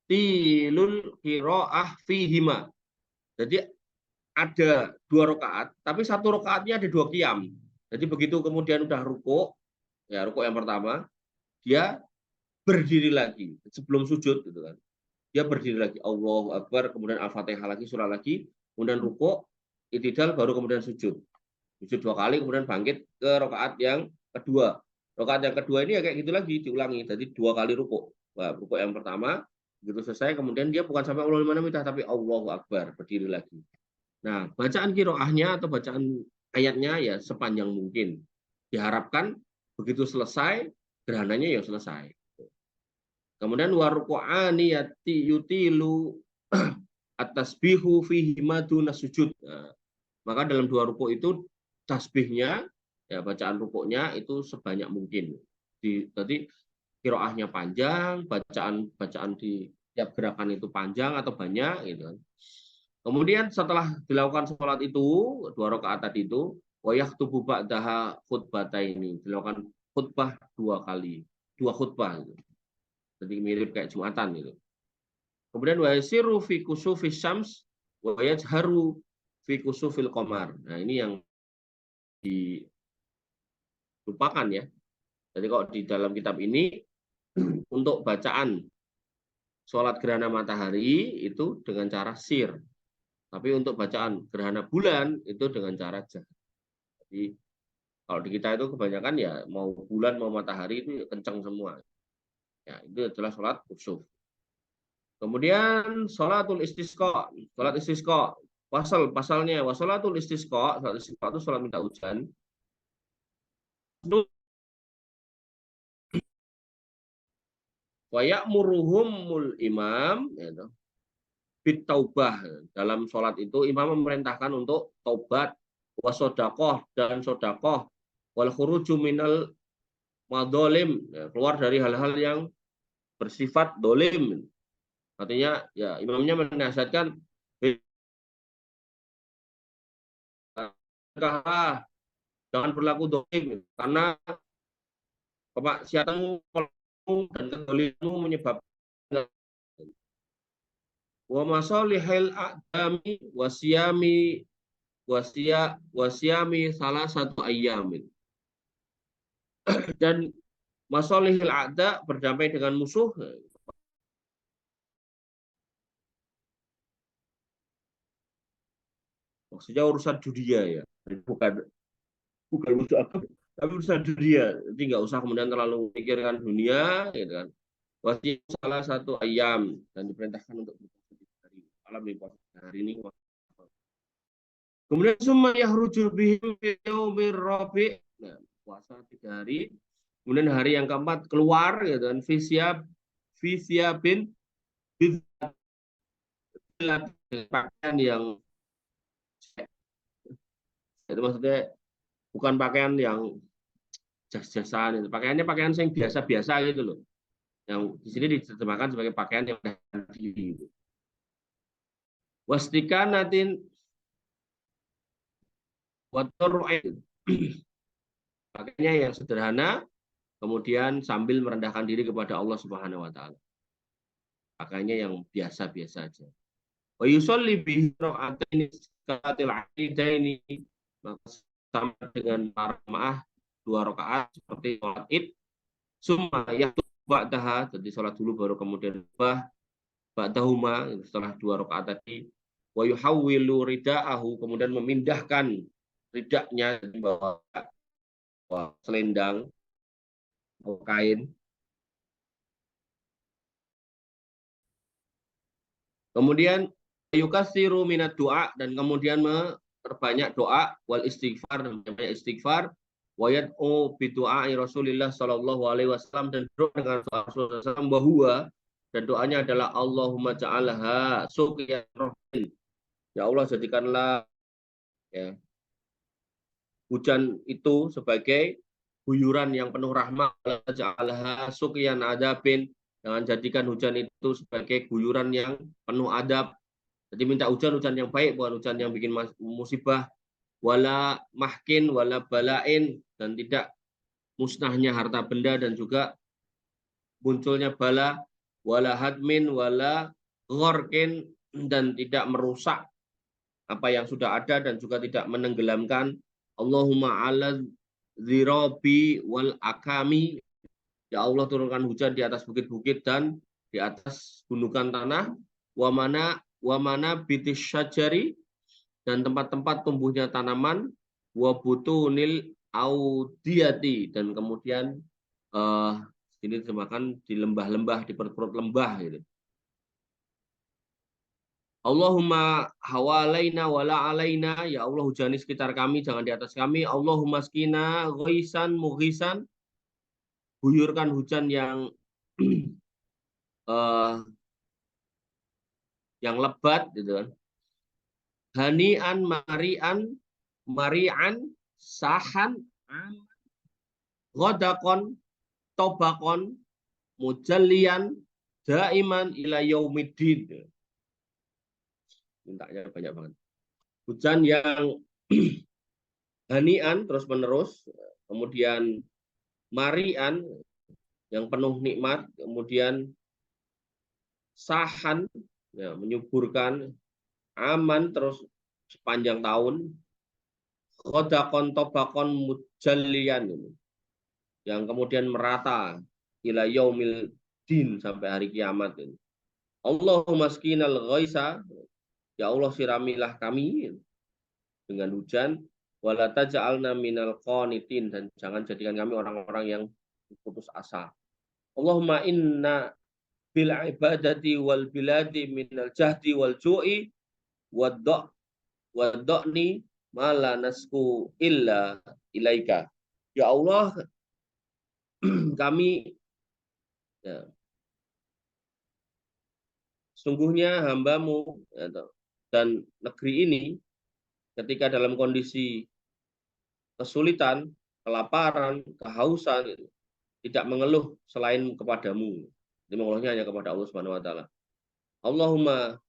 tilul qiraah fihima. Jadi ada 2 rakaat, tapi 1 rakaatnya ada 2 qiyam. Jadi begitu kemudian udah rukuk, ya rukuk yang pertama, dia berdiri lagi sebelum sujud gitu kan. Dia berdiri lagi, Allahu Akbar, kemudian Al-Fatihah lagi, surah lagi, kemudian rukuk, itidal, baru kemudian sujud. Sujud 2 kali, kemudian bangkit ke rakaat yang kedua. Rakaat yang kedua ini ya kayak gitu lagi, diulangi. Jadi 2 kali rukuk. Nah, rukuk yang pertama, begitu selesai, kemudian dia bukan sampai Allahu liman hamidah, tapi Allahu Akbar, berdiri lagi. Nah, bacaan qiraahnya atau bacaan ayatnya ya sepanjang mungkin. Diharapkan begitu selesai, gerhananya ya selesai. Kemudian waruku'ani yutilu at-tasbihu fihi maduna sujud. Nah, maka dalam 2 rukuk itu tasbihnya, ya bacaan rukuknya itu sebanyak mungkin. Jadi qiraahnya panjang, bacaan di tiap gerakan itu panjang atau banyak gitu kan. Kemudian setelah dilakukan sholat itu, 2 rakaat tadi itu, wayaktubu ba'daha khutbataini, dilakukan khutbah 2 kali, 2 khutbah gitu. Jadi mirip kayak Jumatan gitu. Kemudian wa yasiru fi kusufis syams wa yajharu fi kusufil qamar. Nah, ini yang dilupakan ya. Jadi kalau di dalam kitab ini untuk bacaan sholat gerhana matahari itu dengan cara sir. Tapi untuk bacaan gerhana bulan itu dengan cara jahar. Jadi kalau di kita itu kebanyakan ya mau bulan mau matahari itu kencang semua. Ya, itu adalah sholat kusuf. Kemudian sholatul istisqa. Sholat istisqa. Pasalnya wasolatul istisqa. Sholat istisqa itu sholat minta hujan. Wa ya'muruhumul imam, ya, bitaubah. Dalam sholat itu imam memerintahkan untuk taubat, wasodakoh dan sodakoh, wal khuruju minal madzalim, ya, keluar dari hal-hal yang bersifat dolim. Artinya ya imamnya menasihatkan jangan berlaku dolim karena kemaksiatanmu dan kedolimu menyebabkan wa masalihil a'dami wasyami salah satu ayamin. Dan masalihil a'da berdamai dengan musuh, maksudnya urusan dunia ya, bukan musuh agama tapi urusan dunia. Jadi nggak usah kemudian terlalu pikirkan dunia gitu kan. Wajib salah satu ayam dan diperintahkan untuk berpuasa di hari malam di hari ini. Kemudian summa yahruju bihim fi yaumir rabi'. Nah, puasa 3 hari. Kemudian hari yang keempat keluar gitu kan, fisyabin pakaian yang itu maksudnya bukan pakaian yang jas-jasan, itu pakaiannya pakaian yang biasa-biasa gitu loh. Yang di sini diterjemahkan sebagai pakaian yang diri. Gitu. Wastikanatin pakainya yang sederhana, kemudian sambil merendahkan diri kepada Allah Subhanahu wa taala. Pakainya yang biasa-biasa aja. Wa yusalli bihi raka'ataini salatil aidaini, maka sama dengan para jemaah 2 rakaat seperti sholat Id. Summa yaktub ba'daha, jadi sholat dulu baru kemudian ba'dahuma setelah 2 rakaat tadi. Wa yuhawwilu rida'ahu, kemudian memindahkan ridaknya bawa selendang atau kain. Kemudian yukasiru minat doa, dan kemudian memperbanyak doa wal istighfar, dan banyak istighfar, wa yad'u bi du'ai Rasulillah sallallahu alaihi wasallam, dan doa dengan Rasulullah SAW bahwa, dan doanya adalah Allahumma ja'alha suqiyan rahmin. Ya Allah, jadikanlah ya hujan itu sebagai guyuran yang penuh rahmat. Ja'alha suqiyan adabin, jangan jadikan hujan itu sebagai guyuran yang penuh adab. Jadi minta hujan yang baik, bukan hujan yang bikin musibah. Wala mahkin, wala balain, dan tidak musnahnya harta benda dan juga munculnya bala. Wala hadmin, wala ghorkin, dan tidak merusak apa yang sudah ada dan juga tidak menenggelamkan. Allahumma ala zirabi wal akami, ya Allah turunkan hujan di atas bukit-bukit dan di atas gundukan tanah. Wamana bitis syajari, dan tempat-tempat tumbuhnya tanaman. Wabutunil audiyati, dan kemudian ini disemakan di lembah-lembah, di perut-perut lembah gitu. Allahumma hawalaina wala alaina, ya Allah hujani sekitar kami, jangan di atas kami. Allahumma skina ghisan mughisan, guyurkan hujan yang yang lebat gitu kan. Hanian marian sahan ghodakon tobakon mujallian daiman ila yaumiddin. Mintanya banyak banget. Hujan yang hanian terus menerus, kemudian marian yang penuh nikmat, kemudian sahan ya, menyuburkan, aman terus sepanjang tahun, khodakon tobakon mujallian, yang kemudian merata ila yaumil din, sampai hari kiamat. Allahumma skinal ghaisa, ya Allah siramilah kami dengan hujan, wala taj'alna minal qanitin, dan jangan jadikan kami orang-orang yang putus asa. Allahumma inna bil ibadati wal biladi minal jahdi wal ju'i wadda'ni mala nasku illa ilaika. Ya Allah, kami ya, sungguhnya hambamu ya, dan negeri ini ketika dalam kondisi kesulitan, kelaparan, kehausan, tidak mengeluh selain kepadamu. Jadi mengolahnya hanya kepada Allah Subhanahu wa taala. Allahumma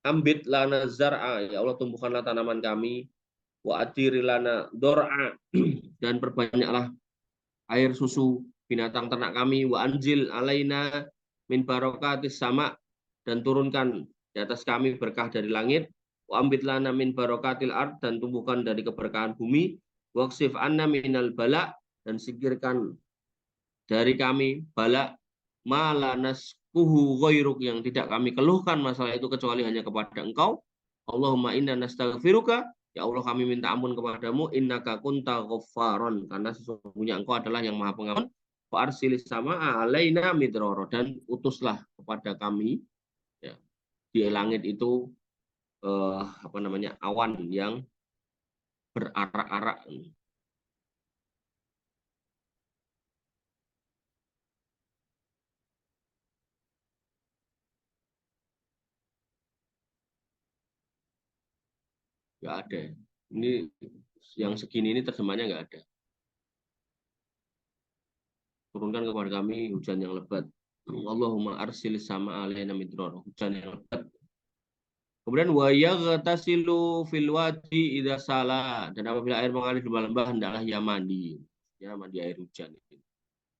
ambit lana zar'a, ya Allah tumbuhkanlah tanaman kami, wa atiri lana dor'a, dan perbanyaklah air susu binatang ternak kami, wa anzil alaina min barokatis sama, dan turunkan di atas kami berkah dari langit, wa ambit lana min barokatil ard, dan tumbuhkan dari keberkahan bumi, waqsif anna minal bala, dan singkirkan dari kami bala malanas kuhu ghairuk, yang tidak kami keluhkan masalah itu kecuali hanya kepada Engkau. Allahumma inna nastaghfiruka, ya Allah kami minta ampun kepadamu, innaka kunta ghaffaron, karena sesungguhnya Engkau adalah yang Maha Pengampun. Fa arsilis sama alaina midroro, dan utuslah kepada kami ya, di langit itu awan yang berarak-arak. Nggak ada. Ini yang segini ini terjemahnya nggak ada. Turunkan kepada kami hujan yang lebat. Allahumma arsil sama alaina midror, hujan yang lebat. Kemudian wa yaghtasilu fil wadi idza sala, dan apabila air mengalir di lembah hendaklah ia mandi. Ya, mandi air hujan.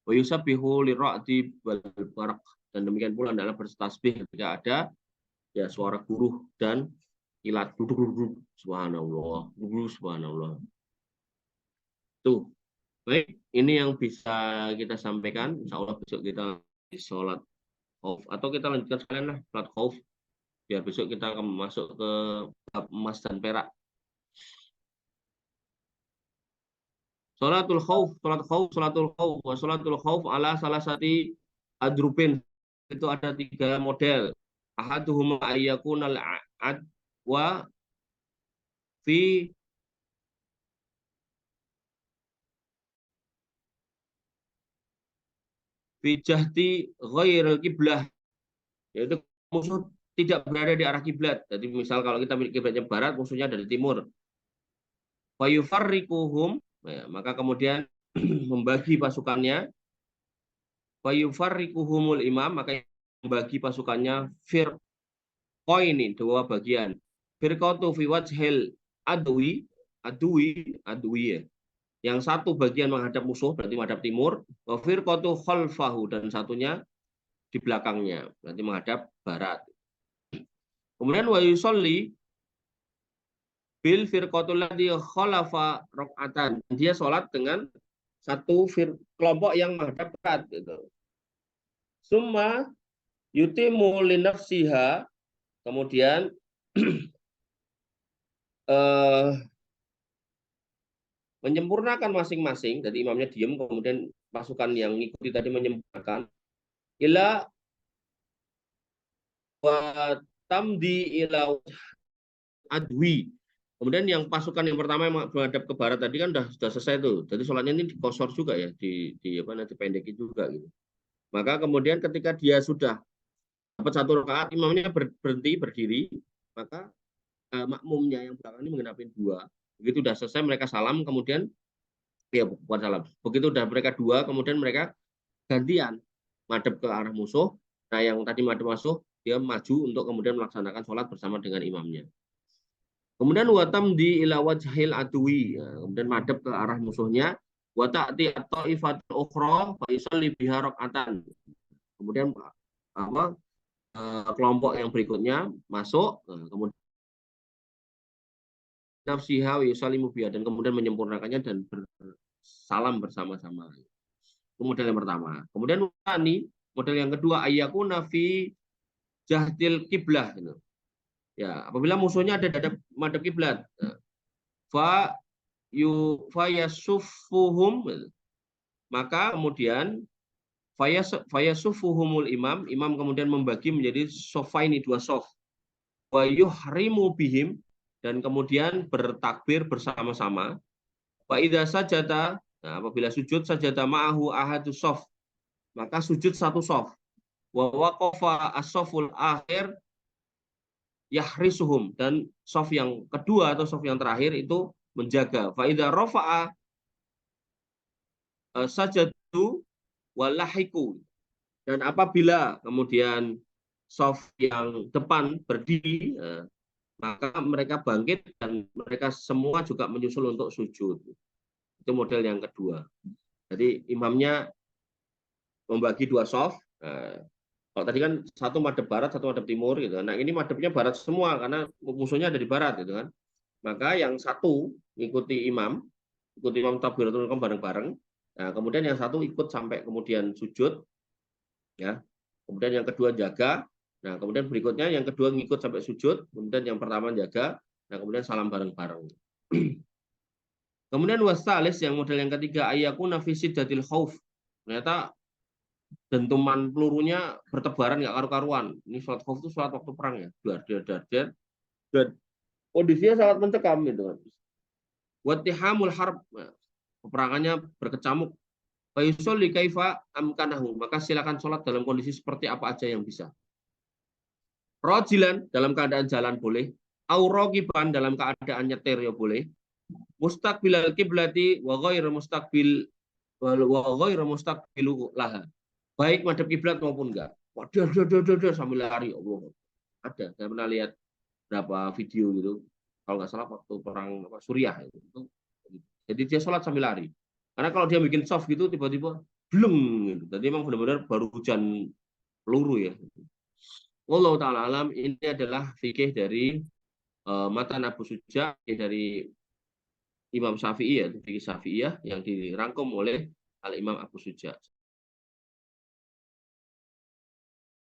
Wa yusabbihu lira'ti wal barak, dan demikian pula hendaklah bertasbih ketika ada ya suara guruh dan kilat, duduk subhanallah, subhanallah. Tuh, baik, ini yang bisa kita sampaikan. Insya Allah besok kita di sholat khauf, atau kita lanjutkan sekalian lah sholat khauf, biar besok kita masuk ke bab emas dan perak. Sholatul khauf, sholatul khauf ala salah satu adrubin, itu ada 3 model. Ahaduhuma ayyakunal adwa fi jahti ghairil kiblah, yaitu musuh tidak berada di arah kiblat. Jadi misal kalau kita kiblatnya barat, musuhnya dari timur. Wa yufarriquhum, ya, maka kemudian membagi pasukannya. Wa yufarriquhumul imam, maka membagi pasukannya firqaini, 2 bagian. Firqatu fi wajhil adwi ya. Yang satu bagian menghadap musuh, berarti menghadap timur. Wa firqatu khalfahu, dan satunya di belakangnya, berarti menghadap barat. Kemudian wa yusolli bil firqatul ladzi khalafa rakaatan, dia sholat dengan satu kelompok yang menghadap barat gitu. Summa yutimu li nafsiha, kemudian menyempurnakan masing-masing. Jadi imamnya diam, kemudian pasukan yang mengikuti tadi menyempurnakan ila wa tamdi ila adwi. Kemudian yang pasukan yang pertama yang menghadap ke barat tadi kan sudah selesai tuh. Jadi sholatnya ini dikosor juga ya, dipendekin juga gitu. Maka kemudian ketika dia sudah dapat 1 rakaat, imamnya berhenti berdiri, maka makmumnya yang belakang ini menggenapin 2. Begitu sudah selesai mereka salam, kemudian ya bukan salam. Begitu sudah mereka 2, kemudian mereka gantian madhep ke arah musuh. Nah, yang tadi madhep musuh, dia maju untuk kemudian melaksanakan sholat bersama dengan imamnya. Kemudian watam di ila wajhil adwi, ya, kemudian madhep ke arah musuhnya. Wa ta'ti at-ta'ifatul ukhra fa yusalli biha rak'atan. Kemudian kelompok yang berikutnya masuk, kemudian nafsiha wa yusallimu biha, dan kemudian menyempurnakannya dan bersalam bersama-sama. Itu model yang pertama. Kemudian model yang kedua, ayyakuna fi jahdil kiblah gitu. Ya, apabila musuhnya ada di madhep kiblat, fa yasuffuhum, maka kemudian fayasuffuhumul imam kemudian membagi menjadi sofaini, 2 sof. Wa yuhrimu bihim, dan kemudian bertakbir bersama-sama. Wa idza sajada, nah, apabila sujud sajada ma'ahu ahadu sof, maka sujud 1 sof. Wa waqafa as-soful akhir yahrisuhum, dan sof yang kedua atau sof yang terakhir itu menjaga. Fa idza rafa'a sajadu walahiku, Dan apabila kemudian soft yang depan berdiri, maka mereka bangkit dan mereka semua juga menyusul untuk sujud. Itu model yang kedua. Jadi imamnya membagi dua soft. Kalau tadi kan satu madhab barat, satu madhab timur gitu. Nah ini madhabnya barat semua karena musuhnya ada di barat gitu kan. Maka yang satu ikuti imam takbiratul ihram bareng-bareng. Nah, kemudian yang satu ikut sampai kemudian sujud, ya. Kemudian yang kedua jaga. Nah, kemudian berikutnya yang kedua ngikut sampai sujud. Kemudian yang pertama jaga. Nah, kemudian salam bareng-bareng. Kemudian wastalis yang model yang ketiga ayakuna fi siddatil khauf. Ternyata dentuman pelurunya bertebaran nggak karu-karuan. Ini sholat khauf itu sholat waktu perang ya. Dan kondisinya sangat mencekam gitu kan. Wattihamul harb, peperangannya berkecamuk. Fayusolli kaifa amkanahu, maka silakan sholat dalam kondisi seperti apa aja yang bisa. Rojilan dalam keadaan jalan boleh, aurogiban dalam keadaan nyetir ya boleh, mustaqbilal kiblati wa ghairu mustaqbilu laha. Baik madhab kiblat maupun enggak. Waduh, sambil lari. Allah. Ada, saya pernah lihat berapa video gitu. Kalau nggak salah waktu perang Suriah itu. Jadi dia sholat sambil lari. Karena kalau dia bikin soft gitu tiba-tiba bleng gitu. Tadi memang benar-benar baru hujan peluru ya. Allah taala alam, ini adalah fikih dari matan Abu Suja dari Imam Syafi'i ya, fikih Syafi'iyah yang dirangkum oleh Al Imam Abu Suja.